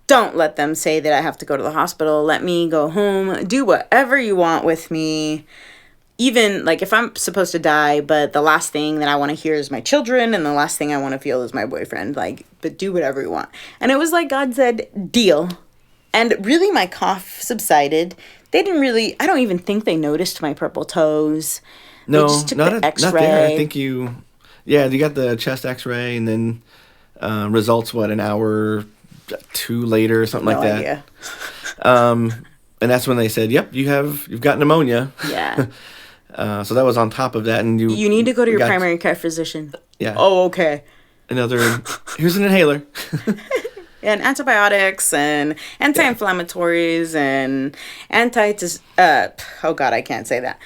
don't let them say that I have to go to the hospital. Let me go home. Do whatever you want with me. Even, like, if I'm supposed to die, but the last thing that I want to hear is my children, and the last thing I want to feel is my boyfriend, like, but do whatever you want. And it was like God said, deal. And really, my cough subsided. They didn't really, I don't even think they noticed my purple toes. No, they just took the X-ray. Not there. I think you got the chest X-ray, and then results, an hour, 2 later, or something like that. Idea. And that's when they said, yep, you've got pneumonia. Yeah. So that was on top of that, and you need to go to your primary care physician. Yeah. Oh, okay. Here's an inhaler. And antibiotics and anti-inflammatories and oh God, I can't say that.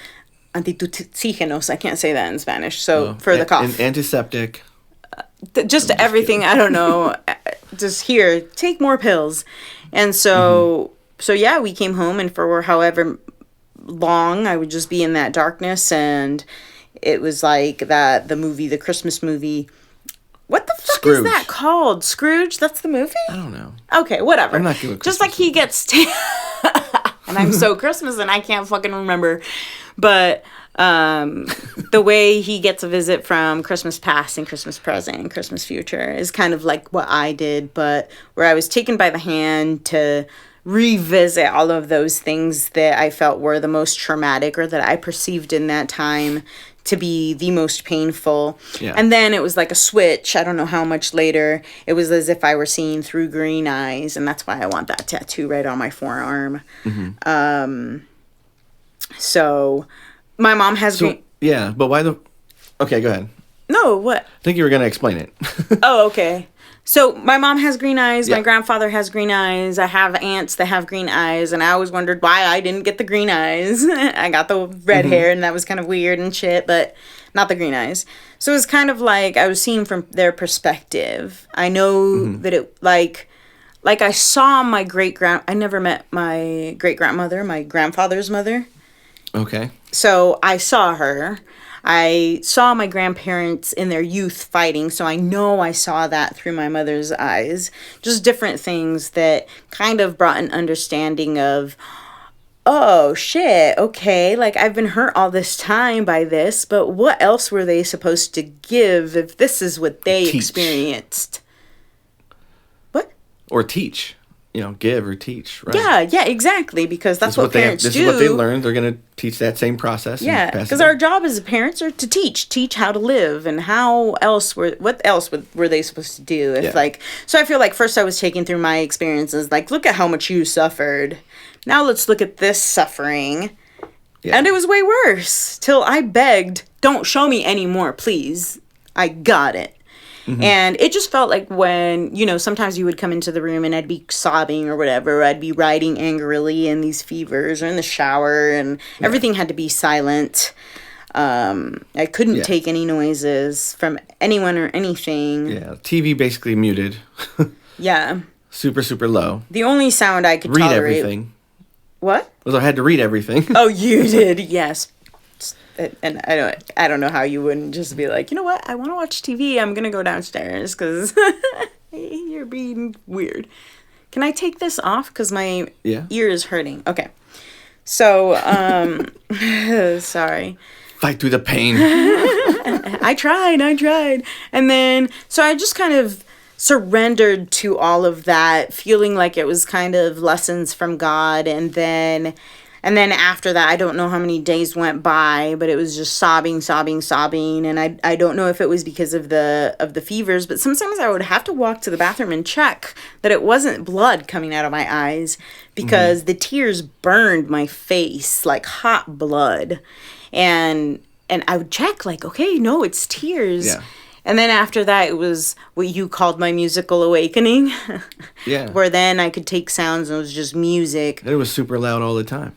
antitusígenos. I can't say that in Spanish. So for the cough. Antiseptic. Just everything. I don't know. Just here, take more pills. And so, yeah, we came home, and for however long, I would just be in that darkness, and it was like the Christmas movie. What the fuck Scrooge. is that called? Scrooge? That's the movie? I don't know. Okay, whatever. I'm not good with Just like he gets... and I'm so Christmas and I can't fucking remember. But the way he gets a visit from Christmas past and Christmas present and Christmas future is kind of like what I did, but where I was taken by the hand to revisit all of those things that I felt were the most traumatic or that I perceived in that time to be the most painful. Yeah. And then it was like a switch. I don't know how much later. It was as if I were seeing through green eyes, and that's why I want that tattoo right on my forearm. So my mom has green... Yeah, but why the... Okay, go ahead. No, what? I think you were going to explain it. Oh, okay. So my mom has green eyes. Yeah. My grandfather has green eyes. I have aunts that have green eyes. And I always wondered why I didn't get the green eyes. I got the red hair, and that was kind of weird and shit, but not the green eyes. So it was kind of like I was seeing from their perspective. I know that it, like I saw my I never met my great-grandmother, my grandfather's mother. Okay. So I saw her. I saw my grandparents in their youth fighting, so I know I saw that through my mother's eyes. Just different things that kind of brought an understanding of, oh, shit, okay, like I've been hurt all this time by this, but what else were they supposed to give if this is what they experienced? What? Or teach. Give or teach, right? Yeah, exactly, because that's what parents do. This is what they learned. They're going to teach that same process. Yeah, because our job as parents are to teach how to live, and what else were they supposed to do? So I feel like first I was taking through my experiences, like, look at how much you suffered. Now let's look at this suffering. Yeah. And it was way worse, till I begged, don't show me anymore, please. I got it. And it just felt like when, sometimes you would come into the room and I'd be sobbing or whatever, or I'd be writing angrily in these fevers or in the shower, and everything had to be silent. I couldn't take any noises from anyone or anything. Yeah, TV basically muted. Yeah. Super, super low. The only sound I could tolerate... Read everything. What? I had to read everything. Oh, you did, yes. And I don't know how you wouldn't just be like, you know what? I want to watch TV. I'm going to go downstairs because you're being weird. Can I take this off? Because my ear is hurting. Okay. So, sorry. Fight through the pain. I tried. And then, so I just kind of surrendered to all of that, feeling like it was kind of lessons from God. And then after that, I don't know how many days went by, but it was just sobbing. And I don't know if it was because of the fevers, but sometimes I would have to walk to the bathroom and check that it wasn't blood coming out of my eyes, because the tears burned my face like hot blood. And I would check like, okay, no, it's tears. Yeah. And then after that, it was what you called my musical awakening. Yeah. Where then I could take sounds and it was just music. It was super loud all the time.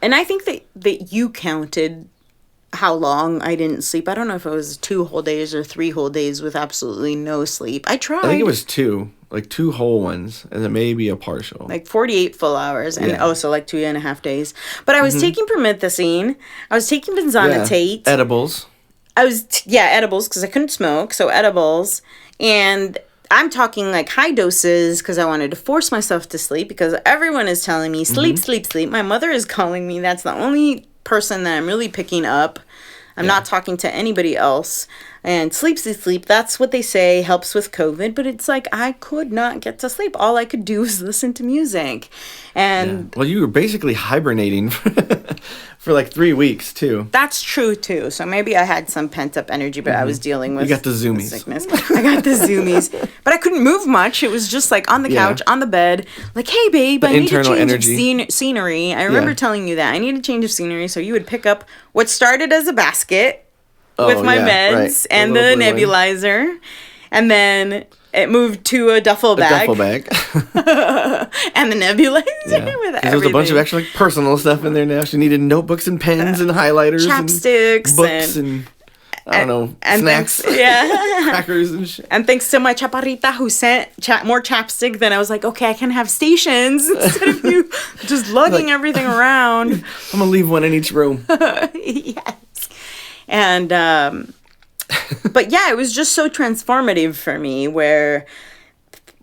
And I think that you counted how long I didn't sleep. I don't know if it was 2 whole days or 3 whole days with absolutely no sleep. I tried. I think it was 2 whole ones, and then maybe a partial. 48 full hours, and also 2.5 days. But I was taking promethazine. I was taking benzonatate. Yeah. Edibles. Edibles, because I couldn't smoke, so edibles. And I'm talking high doses because I wanted to force myself to sleep, because everyone is telling me, sleep, sleep, sleep. My mother is calling me. That's the only person that I'm really picking up. I'm not talking to anybody else. And sleep, sleep, sleep. That's what they say helps with COVID. But it's I could not get to sleep. All I could do was listen to music. And well, you were basically hibernating for 3 weeks too. That's true too. So maybe I had some pent up energy, but I was dealing with you got the zoomies. Sickness. I got the zoomies, but I couldn't move much. It was just on the couch, on the bed, hey babe, I need a change of scenery. I remember telling you that I need a change of scenery. So you would pick up what started as a basket with my meds and the nebulizer, and then it moved to a duffel bag. duffel bag. And the nebulizer Yeah. with 'Cause there was a bunch of everything. actually like, personal stuff in there now. She needed notebooks and pens and highlighters Chapsticks and books and I don't know, and snacks, thanks, yeah. crackers and shit. And thanks to my chaparrita who sent more chapstick, then I was like, okay, I can have stations instead of you just lugging everything around. I'm gonna leave one in each room. Yes. And but yeah, it was just so transformative for me where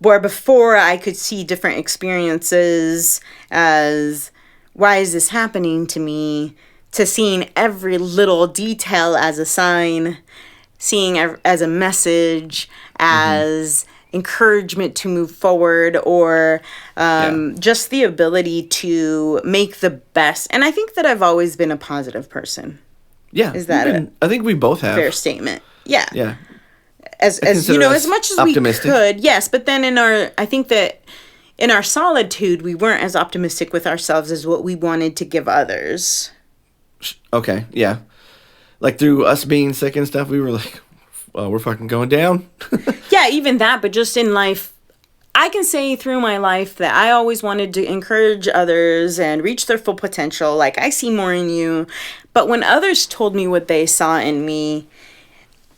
before I could see different experiences as why is this happening to me, to seeing every little detail as a sign, seeing as a message, as encouragement to move forward, or just the ability to make the best. And I think that I've always been a positive person. Yeah. Is that I think we both have. Fair statement. Yeah. Yeah. As you consider know, us as much as optimistic. we could, yes. But then I think that in our solitude, we weren't as optimistic with ourselves as what we wanted to give others. Okay. Yeah. Like through us being sick and stuff, we were like, well, we're fucking going down. Yeah, even that, but just in life, I can say through my life that I always wanted to encourage others and reach their full potential. Like, I see more in you. But when others told me what they saw in me,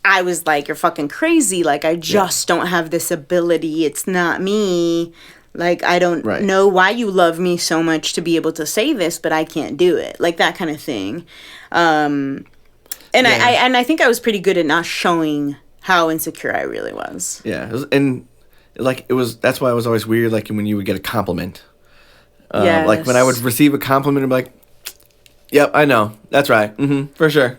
I was like, you're fucking crazy. Like, I just don't have this ability. It's not me. Like, I don't know why you love me so much to be able to say this, but I can't do it. Like, that kind of thing. And I think I was pretty good at not showing how insecure I really was. Yeah. That's why it was always weird, like when you would get a compliment. Yes. Like when I would receive a compliment, I'd be like, yep, I know. That's right. For sure.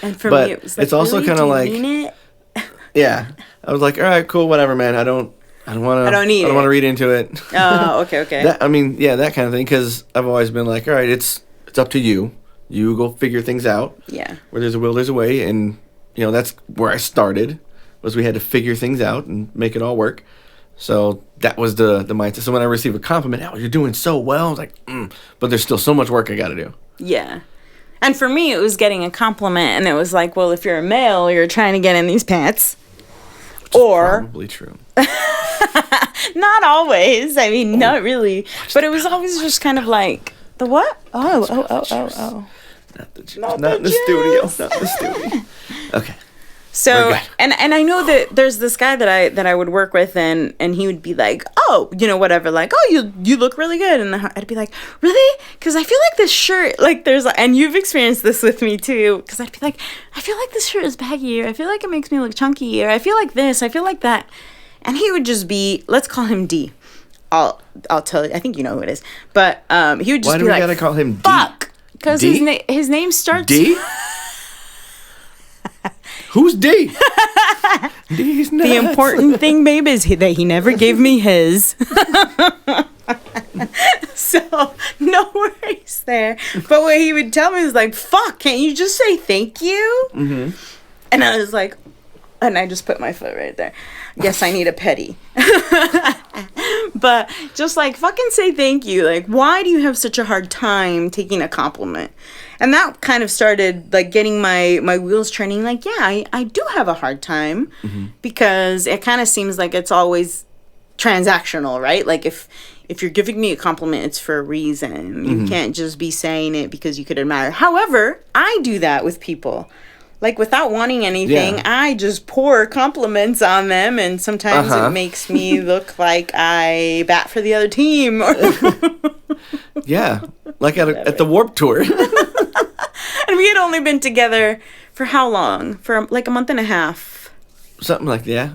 And for but me, it was like, it's also really? kind Do of you like, mean it? yeah. I was like, all right, cool, whatever, man. I don't want to read into it. Oh, okay. that kind of thing, because I've always been like, all right, it's up to you. You go figure things out. Yeah. Where there's a will, there's a way. And, that's where I started, was we had to figure things out and make it all work. So that was the mindset. So when I receive a compliment, oh, you're doing so well, I was like, but there's still so much work I got to do. Yeah. And for me, it was getting a compliment, and it was like, well, if you're a male, you're trying to get in these pants. Or probably true. Not always. I mean, not really. But it was always just kind of like, the what? Oh. Not the studio. Not the studio. Okay. So, and I know that there's this guy that I would work with, and he would be like, oh, whatever, like, oh, you look really good. And I'd be like, really? Because I feel like this shirt, like, and you've experienced this with me too, because I'd be like, I feel like this shirt is baggy, or I feel like it makes me look chunky, or I feel like this, I feel like that. And he would just be, let's call him D. I'll tell you, I think you know who it is. But he would just be like, why do we gotta call him D? Fuck! Because D? his name starts... D? Who's D? D's nuts. The important thing, babe, is that he never gave me his. So, no worries there. But what he would tell me was like, fuck, can't you just say thank you? Mm-hmm. And I was like, and I just put my foot right there. Yes, I need a petty. But just like, fucking say thank you. Like, why do you have such a hard time taking a compliment? And that kind of started like getting my wheels turning. Like, yeah, I do have a hard time because it kind of seems like it's always transactional, right? Like if you're giving me a compliment, it's for a reason. You can't just be saying it because you could admire. However, I do that with people. Like, without wanting anything, I just pour compliments on them, and sometimes it makes me look like I bat for the other team. Yeah, like at the Warped Tour. And we had only been together for how long? For like a month and a half. Something like that.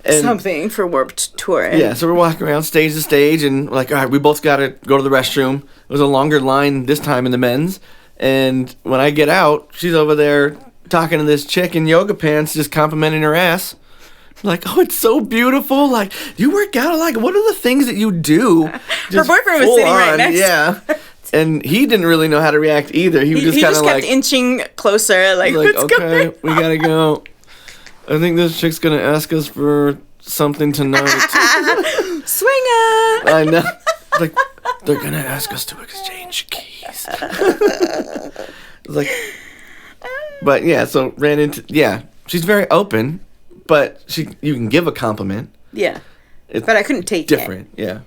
Something for Warped Tour. Yeah, so we're walking around stage to stage, and we're like, all right, we both got to go to the restroom. It was a longer line this time in the men's. And when I get out, she's over there talking to this chick in yoga pants, just complimenting her ass. Like, oh, it's so beautiful. Like, you work out. Like, what are the things that you do? Her boyfriend was sitting right next to her. And he didn't really know how to react either. He was just kind of like... kept inching closer. Like let's okay, go. we got to go. I think this chick's going to ask us for something tonight. Swinger! I know. Like, they're going to ask us to exchange keys. Like, but yeah, so ran into, she's very open, but you can give a compliment. Yeah. It's But I couldn't take it. different. Yeah.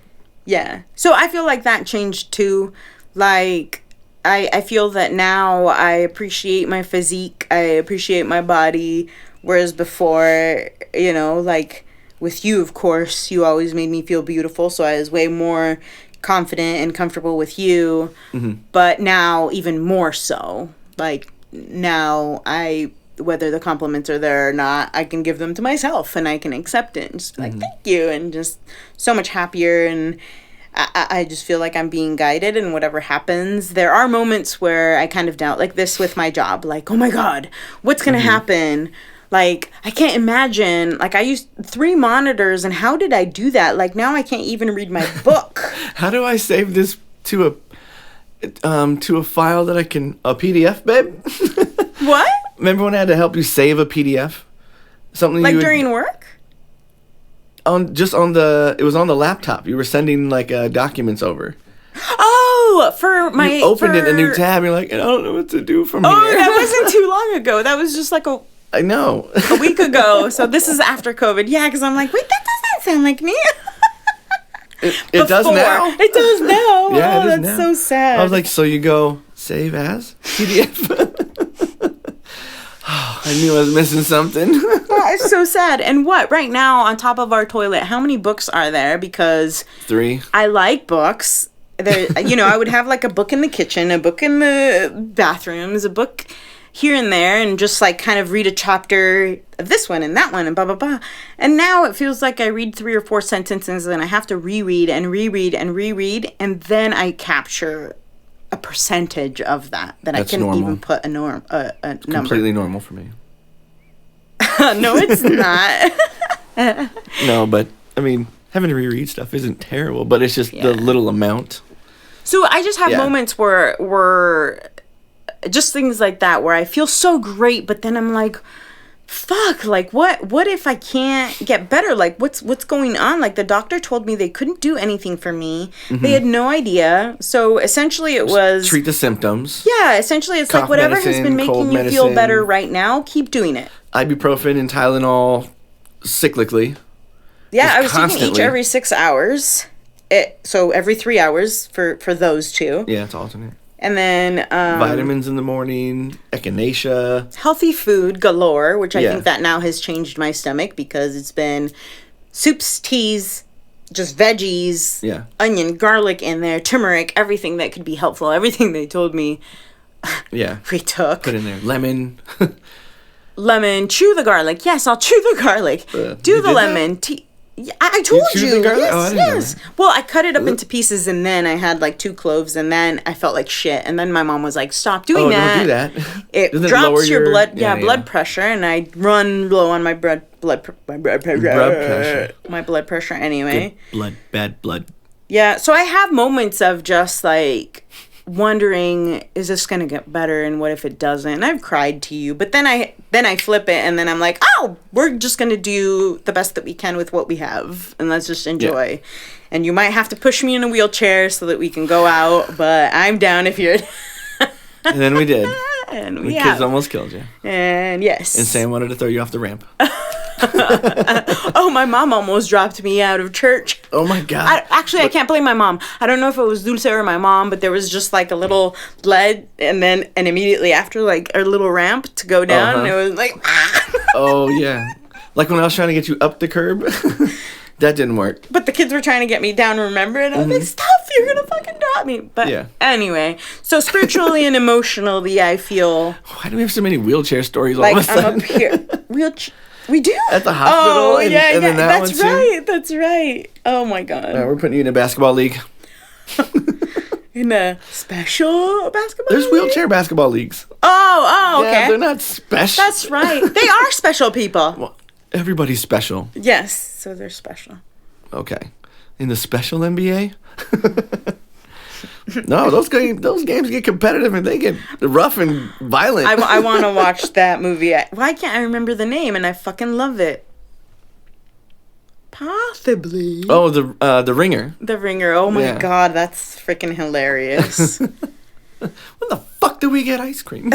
Yeah. So I feel like that changed too. Like, I feel that now I appreciate my physique. I appreciate my body. Whereas before, you know, like with you, of course, you always made me feel beautiful. So I was way more confident and comfortable with you. Mm-hmm. But now even more so. Like now whether the compliments are there or not, I can give them to myself and I can accept it and just be like, thank you, and just so much happier. And I just feel like I'm being guided, and whatever happens, there are moments where I kind of doubt, like this with my job, like, oh my God, what's going to happen? Like, I can't imagine, like I used 3 monitors and how did I do that? Like now I can't even read my book. How do I save this to a file that I can, a PDF, babe? What? Remember when I had to help you save a PDF? Something Like you would, during work? it was on the laptop. You were sending like documents over. Oh, for my... You opened it, a new tab. You're like, I don't know what to do from here. Oh, that wasn't too long ago. That was just like a I know. week ago. So this is after COVID. Yeah, because I'm like, wait, that doesn't sound like me. It does now. It does now. Yeah, Oh, it is that's now. so sad. I was like, so you go save as PDF? I knew I was missing something. Oh, it's so sad. And what, right now, on top of our toilet, how many books are there? Because 3. I like books. There, you know, I would have like a book in the kitchen, a book in the bathrooms, a book here and there, and just like kind of read a chapter of this one and that one and blah, blah, blah. And now it feels like I read 3 or 4 sentences and I have to reread and reread and reread, and then I capture a percentage of that I That's can normal. even put a number. Completely normal for me. No, it's not. No, but I mean, having to reread stuff isn't terrible, but it's just the little amount. So I just have Yeah. moments where just things like that where I feel so great, but then I'm like, fuck, like what if I can't get better? Like what's going on? Like the doctor told me they couldn't do anything for me. They had no idea. So essentially it was Treat the symptoms. yeah, essentially it's like Cough whatever has medicine, been making cold you feel medicine. better right now, keep doing it. Ibuprofen and Tylenol cyclically. Yeah, Just I was taking each constantly. every 6 hours. So every 3 hours for those 2. Yeah, it's alternate. And then Vitamins in the morning, echinacea. healthy food galore, which I Yeah. think that now has changed my stomach because it's been soups, teas, just veggies, Yeah. onion, garlic in there, turmeric, everything that could be helpful, everything they told me Yeah. we took. Put in there lemon. Lemon, chew the garlic. Yes, I'll chew the garlic. Do you the did that? lemon. Tea. Yeah, I told chew you. the garlic? Yes, Oh, I didn't know yes. that. Well, I cut it up into pieces, and then I had like 2 cloves, and then I felt like shit. And then my mom was like, "Stop doing Oh, that. don't do that. It Doesn't drops lower your blood, yeah, blood pressure." And I run low on my blood pressure. pressure. My blood pressure, anyway. Blood, bad blood. Yeah, so I have moments of just like wondering, is this gonna get better, and what if it doesn't? And I've cried to you, but then I flip it, and then I'm like, oh, we're just gonna do the best that we can with what we have, and let's just enjoy. And you might have to push me in a wheelchair so that we can go out, but I'm down if you're. And then we did. And The we kids have. almost killed you. And yes. And Sam wanted to throw you off the ramp. Oh, my mom almost dropped me out of church. Oh my God. I can't blame my mom. I don't know if it was Dulce or my mom, but there was just like a little lead, and immediately after, like a little ramp to go down. Uh-huh. It was like, Oh yeah. Like when I was trying to get you up the curb. That didn't work. but the kids were trying to get me down, remember? And I was like, stop, you're gonna fucking drop me. But Yeah. anyway, so spiritually and emotionally, I feel Why do we have so many wheelchair stories all like of a I'm sudden? up here. We do? At the hospital Oh, and- yeah, and then yeah. that That's one, too? right. That's right. Oh my God. We're putting you in a basketball league. In a special basketball There's league? wheelchair basketball leagues. Oh, okay. Yeah, they're not special. That's right. They are special people. Well, everybody's special. Yes, so they're special. Okay. In the special NBA? No, those games get competitive and they get rough and violent. I want to watch that movie. Why can't I remember the name? And I fucking love it. Possibly. Oh, the Ringer. The Ringer. Oh my Yeah. God, that's freaking hilarious. When the fuck do we get ice cream?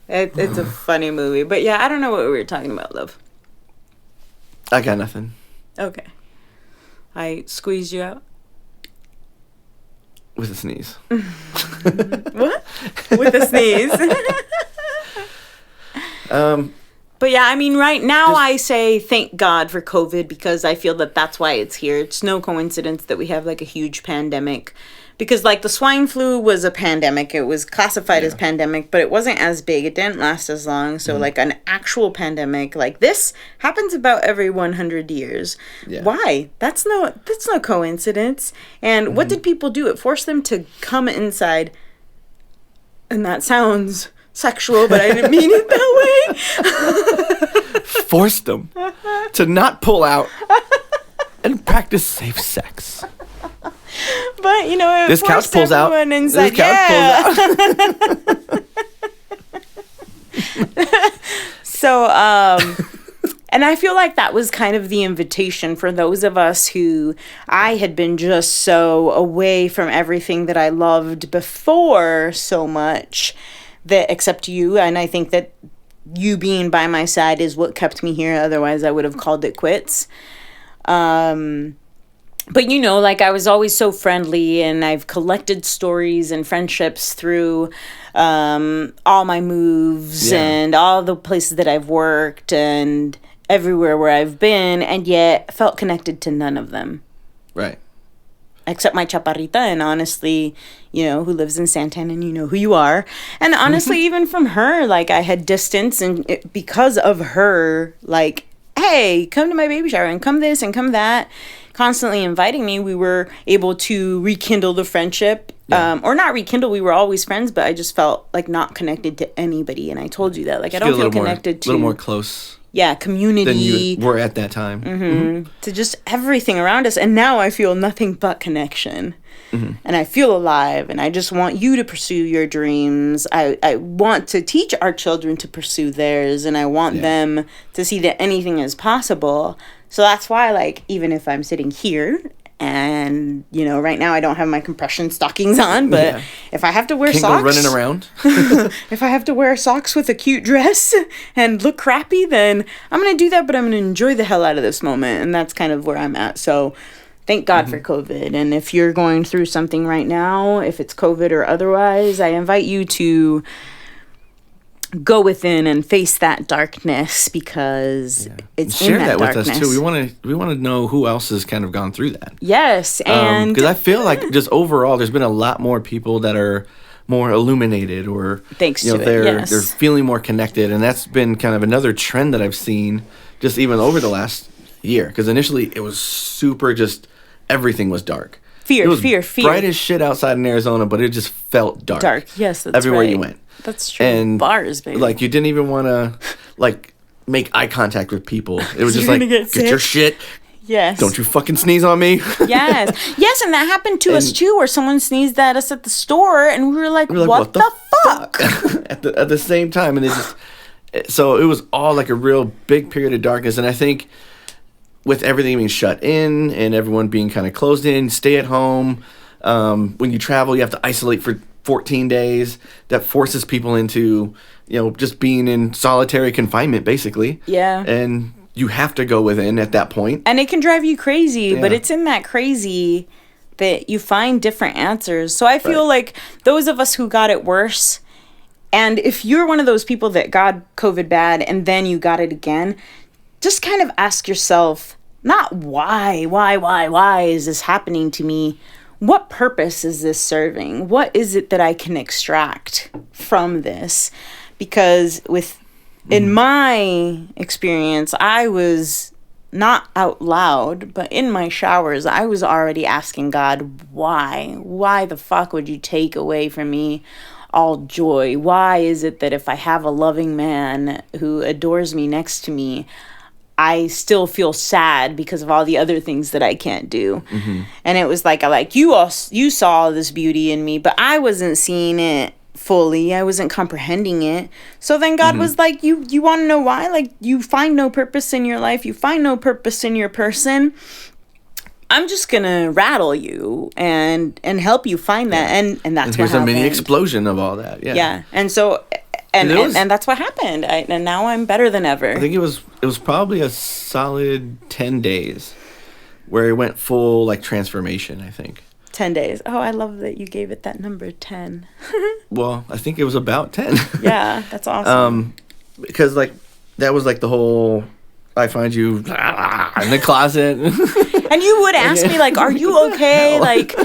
It's a funny movie. But yeah, I don't know what we were talking about, love. I got nothing. Okay. I squeezed you out? With a sneeze. What? With a sneeze. But yeah, I mean, right now I say thank God for COVID because I feel that that's why it's here. It's no coincidence that we have like a huge pandemic. Because like the swine flu was a pandemic. It was classified as pandemic, but it wasn't as big. It didn't last as long. So like an actual pandemic like this happens about every 100 years. Yeah. Why? That's no coincidence. And what did people do? It forced them to come inside. And that sounds sexual, but I didn't mean it that way. Forced them to not pull out and practice safe sex. But you know, this couch pulls out. Inside. This couch pulls out. So, and I feel like that was kind of the invitation for those of us who I had been just so away from everything that I loved before so much that except you, and I think that you being by my side is what kept me here. Otherwise, I would have called it quits. But, you know, like I was always so friendly and I've collected stories and friendships through all my moves and all the places that I've worked and everywhere where I've been, and yet felt connected to none of them. Right. Except my chaparrita, and honestly, you know, who lives in Santana, and you know who you are. And honestly, even from her, like I had distance, and because of her, like, hey, come to my baby shower and come this and come that, constantly inviting me, we were able to rekindle the friendship. Or not rekindle, we were always friends, but I just felt like not connected to anybody. And I told you that, like, I don't feel connected to... A little more close. Yeah, community. Than you were at that time. To just everything around us. And now I feel nothing but connection. And I feel alive. And I just want you to pursue your dreams. I want to teach our children to pursue theirs. And I want them to see that anything is possible. So that's why, like, even if I'm sitting here and, you know, right now I don't have my compression stockings on, but if I have to wear socks... Can't go running around. If I have to wear socks with a cute dress and look crappy, then I'm going to do that, but I'm going to enjoy the hell out of this moment. And that's kind of where I'm at. So thank God for COVID. And if you're going through something right now, if it's COVID or otherwise, I invite you to go within and face that darkness because it's share in that darkness. With us too. We want to know who else has kind of gone through that. Yes, and because I feel like just overall, there's been a lot more people that are more illuminated, or they're feeling more connected, and that's been kind of another trend that I've seen just even over the last year. Because initially, it was super just everything was dark. Fear. Bright as shit outside in Arizona, but it just felt dark. Yes, that's everywhere right. you went. That's true. And bars, baby. Like, you didn't even want to, like, make eye contact with people. It was just like, get your shit. Yes. Don't you fucking sneeze on me. Yes, and that happened to us too, where someone sneezed at us at the store, and we were like, what the fuck? at the same time, and so it was all like a real big period of darkness, and I think with everything being shut in and everyone being kind of closed in, stay at home, when you travel, you have to isolate for 14 days. That forces people into, you know, just being in solitary confinement, basically. Yeah. And you have to go within at that point. And it can drive you crazy, but it's in that crazy that you find different answers. So I feel like those of us who got it worse, and if you're one of those people that got COVID bad and then you got it again, just kind of ask yourself, not why is this happening to me? What purpose is this serving? What is it that I can extract from this? Because in my experience, I was not out loud, but in my showers, I was already asking God, why? Why the fuck would you take away from me all joy? Why is it that if I have a loving man who adores me next to me, I still feel sad because of all the other things that I can't do? And it was like, you saw this beauty in me, but I wasn't seeing it fully. I wasn't comprehending it. So then God was like, you want to know why? Like, you find no purpose in your life. You find no purpose in your person. I'm just gonna rattle you and help you find that. And that's what happened. Here's a mini explosion of all that. Yeah. And so And that's what happened. And now I'm better than ever. I think it was probably a solid 10 days where it went full like transformation, I think. 10 days. Oh, I love that you gave it that number 10. Well, I think it was about 10. Yeah, that's awesome. Because like that was like the whole I find you in the closet. And you would ask me like, are you okay? Like,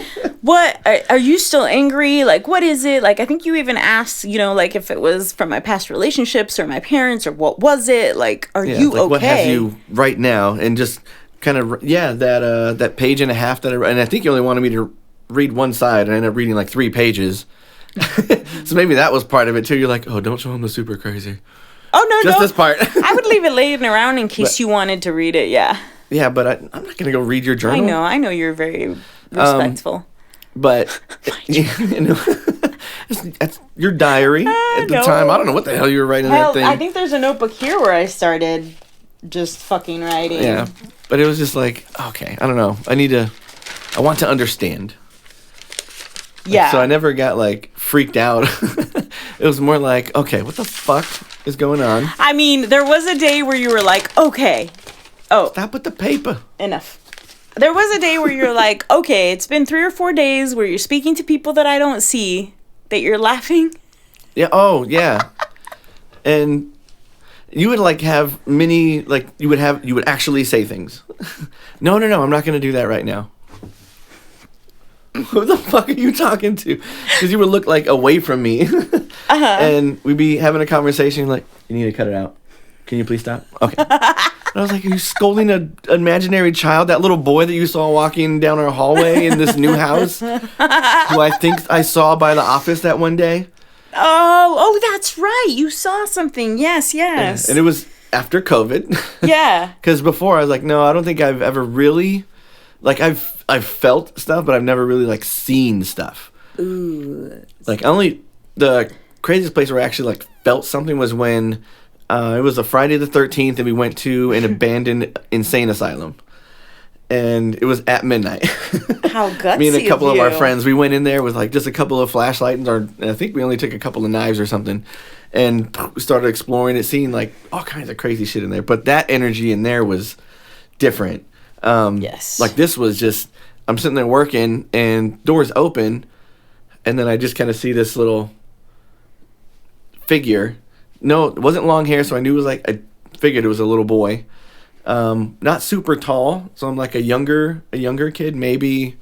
what are you still angry? Like, what is it? Like, I think you even asked, you know, like if it was from my past relationships or my parents or what was it? Like, are you like okay? What have you right now? And just kind of that page and a half that and I think you only wanted me to read one side, and I ended up reading like 3 pages. So maybe that was part of it too. You're like, oh, don't show him the super crazy. Oh no, just this part. I would leave it laying around in case you wanted to read it. Yeah. Yeah, but I'm not gonna go read your journal. I know you're very respectful. But you know, that's your diary at the time. I don't know what the hell you were writing in that thing. I think there's a notebook here where I started just fucking writing. Yeah, but it was just like, okay, I don't know. I want to understand. Yeah. So I never got like freaked out. It was more like, okay, what the fuck is going on? I mean, there was a day where you were like, okay. Oh. Stop with the paper. Enough. There was a day where you're like, okay, it's been 3 or 4 days where you're speaking to people that I don't see, that you're laughing. Yeah. Oh, yeah. And you would like have many, like you would actually say things. No, I'm not going to do that right now. Who the fuck are you talking to? Because you would look like away from me. And we'd be having a conversation like, you need to cut it out. Can you please stop? Okay. And I was like, are you scolding an imaginary child? That little boy that you saw walking down our hallway in this new house? Who I think I saw by the office that one day? Oh, that's right. You saw something. Yes. Yeah. And it was after COVID. Yeah. Because before I was like, no, I don't think I've ever really... Like, I've felt stuff, but I've never really, like, seen stuff. Ooh. Like, the craziest place where I actually, like, felt something was when it was a Friday the 13th, and we went to an abandoned insane asylum. And it was at midnight. How gutsy Me and a couple of our you. friends, we went in there with, like, just a couple of flashlights, and I think we only took a couple of knives or something, and started exploring it, seeing, like, all kinds of crazy shit in there. But that energy in there was different. Yes. Like this was just, I'm sitting there working and doors open, and then I just kind of see this little figure. No, it wasn't long hair, so I knew it was like, I figured it was a little boy. Not super tall, so I'm like a younger kid, maybe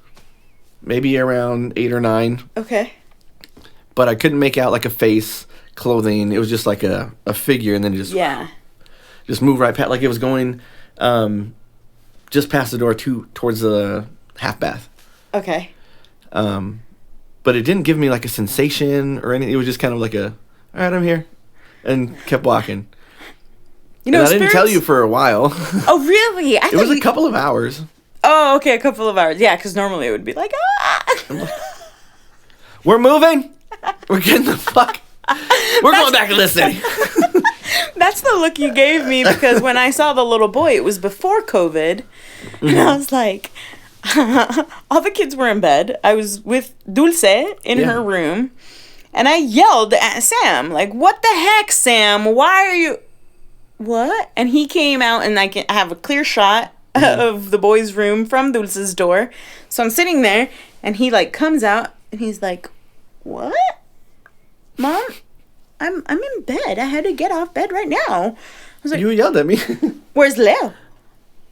around 8 or 9. Okay. But I couldn't make out like a face, clothing. It was just like a figure, and then just moved right past, like it was going just past the door towards the half bath. Okay. But it didn't give me like a sensation or anything. It was just kind of like all right, I'm here, and kept walking. You know, and I didn't tell you for a while. Oh, really? It was a couple of hours. Oh, okay, a couple of hours. Yeah, because normally it would be like, We're moving. We're getting the fuck. We're going back to the city. That's the look you gave me, because when I saw the little boy, it was before COVID, and I was like, all the kids were in bed. I was with Dulce in her room, and I yelled at Sam, like, what the heck, Sam? Why are you... What? And he came out, and I have a clear shot of the boy's room from Dulce's door. So I'm sitting there, and he, like, comes out, and he's like, what? Mom? I'm in bed. I had to get off bed right now. I was like, you yelled at me. Where's Leo?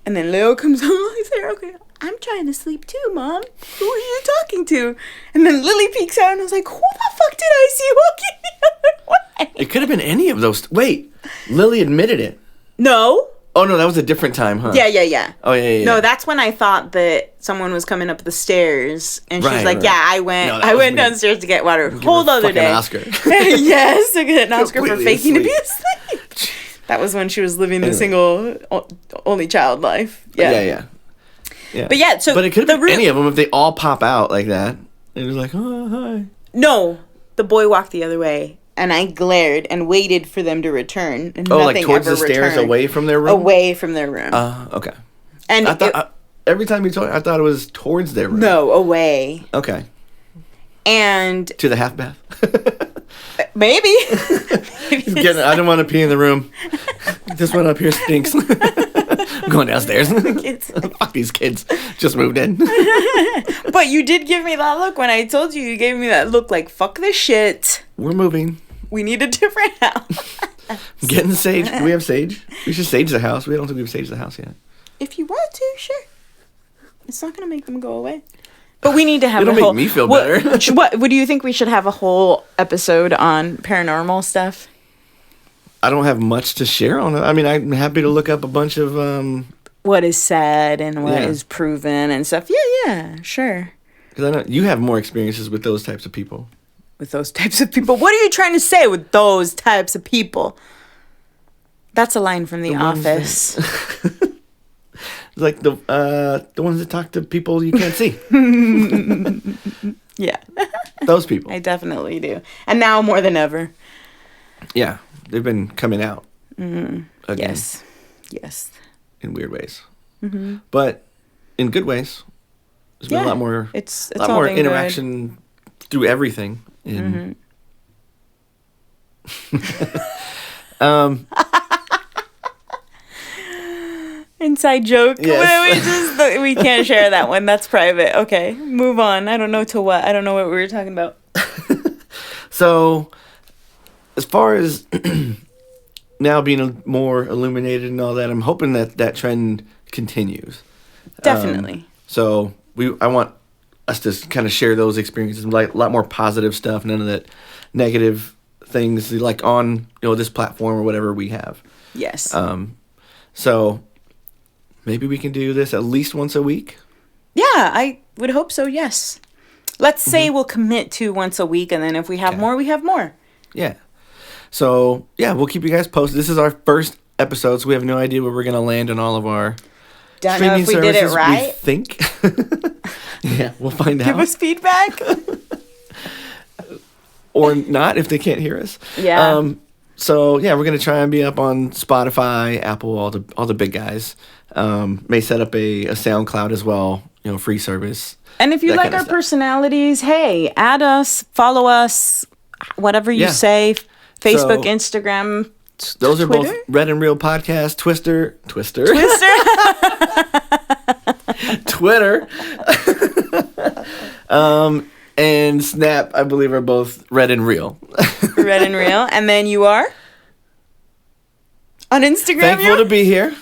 And then Leo comes on. He's like, okay, I'm trying to sleep too, Mom. Who are you talking to? And then Lily peeks out, and I was like, who the fuck did I see walking the other way? It could have been any of those. Wait, Lily admitted it. No. Oh, no, that was a different time, huh? Yeah. Oh, yeah. No, that's when I thought that someone was coming up the stairs, and she's like, right. yeah, I went downstairs to get water. Whole other day. Oscar. Yes, to get an Oscar for Completely faking to be asleep. asleep. That was when she was living the single, only child life. Yeah. But yeah, so... But it could have been any of them if they all pop out like that. It was like, oh, hi. No, the boy walked the other way. And I glared and waited for them to return. And oh, like towards the stairs, returned. away from their room? Away from their room. Okay. And I thought, every time you told me, I thought it was towards their room. No, away. Okay. And... To the half bath? Maybe. I don't want to pee in the room. This one up here stinks. I'm going downstairs. Fuck these kids. Just moved in. But you did give me that look when I told you. You gave me that look like, fuck this shit. We're moving. We need a different house. Getting sage. Do we have sage? We should sage the house. We don't think we've saged the house yet. If you want to, sure. It's not going to make them go away. But we need to have It'll a whole... make me feel better. What do you think we should have a whole episode on paranormal stuff? I don't have much to share on it. I mean, I'm happy to look up a bunch of... what is said and what is proven and stuff. Yeah, sure. Because I know you have more experiences with those types of people. With those types of people? What are you trying to say with those types of people? That's a line from The Office. It's like the ones that talk to people you can't see. Yeah. Those people. I definitely do. And now more than ever. Yeah. They've been coming out. Again. Yes. In weird ways. Mm-hmm. But in good ways. There's been a lot more it's a lot more interaction through everything. Inside joke. Yes. We can't share that one. That's private. Okay, move on. I don't know to what. I don't know what we were talking about. So, as far as now being more illuminated and all that, I'm hoping that trend continues. Definitely. So I want us to kind of share those experiences, like a lot more positive stuff, none of that negative things, like on this platform or whatever we have. Yes. So maybe we can do this at least once a week. Yeah, I would hope so. Yes. Let's say we'll commit to once a week, and then if we have more, we have more. Yeah. So yeah, we'll keep you guys posted. This is our first episode, so we have no idea where we're gonna land on all of our don't know if we did it right. We think. Yeah, we'll find out. Give us feedback. Or not if they can't hear us. Yeah. So yeah, we're gonna try and be up on Spotify, Apple, all the big guys. May set up a SoundCloud as well. Free service. And if you like our personalities, hey, add us, follow us, whatever you say. Facebook, Instagram. Those are Twitter? both Red and Real Podcast. Twitter. Twitter. And Snap, I believe, are both Red and Real. Red and Real. And then you are? On Instagram? Thankful to be here.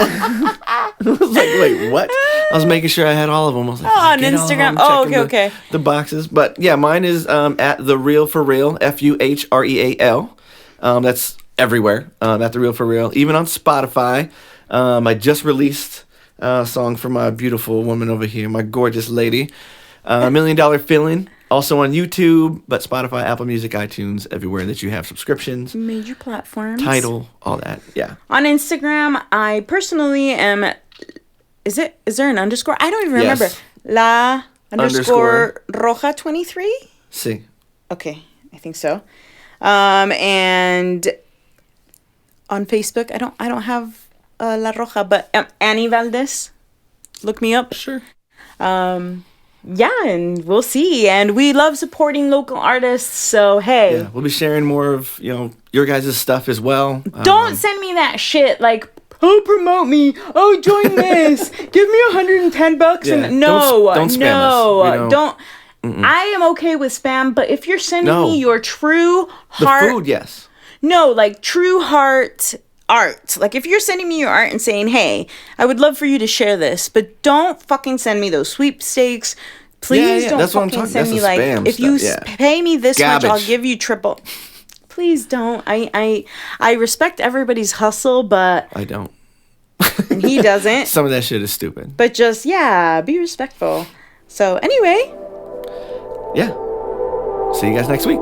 I was like, wait, what? I was making sure I had all of them. I was like, on Instagram. Okay. The boxes. But yeah, mine is at The Real for Real, FUHREAL. That's everywhere. At The Real for Real. Even on Spotify. I just released a song for my beautiful woman over here, my gorgeous lady. $1 Million Feeling. Also on YouTube, but Spotify, Apple Music, iTunes, everywhere that you have subscriptions. Major platforms. Tidal, all that. Yeah. On Instagram, I personally am... Is there an underscore? I don't even remember. Yes. La underscore Roja 23? Sí. Okay, I think so. And on Facebook, I don't have La Roja, but Annie Valdez. Look me up. Sure. Yeah, and we'll see. And we love supporting local artists, so hey. Yeah, we'll be sharing more of, your guys' stuff as well. Don't send me that shit like, oh, promote me. Oh, join this. Give me $110. Yeah, And no, don't spam us. Don't. I am okay with spam, but if you're sending me your true heart. The food, yes. No, like true heart art. Like if you're sending me your art and saying, hey, I would love for you to share this, but don't fucking send me those sweepstakes. Please don't that's fucking send me like, spam if stuff, you pay me this much, I'll Garbage. give you triple. Please don't. I respect everybody's hustle, but I don't. and he doesn't. Some of that shit is stupid. But just be respectful. So anyway, Yeah. See you guys next week.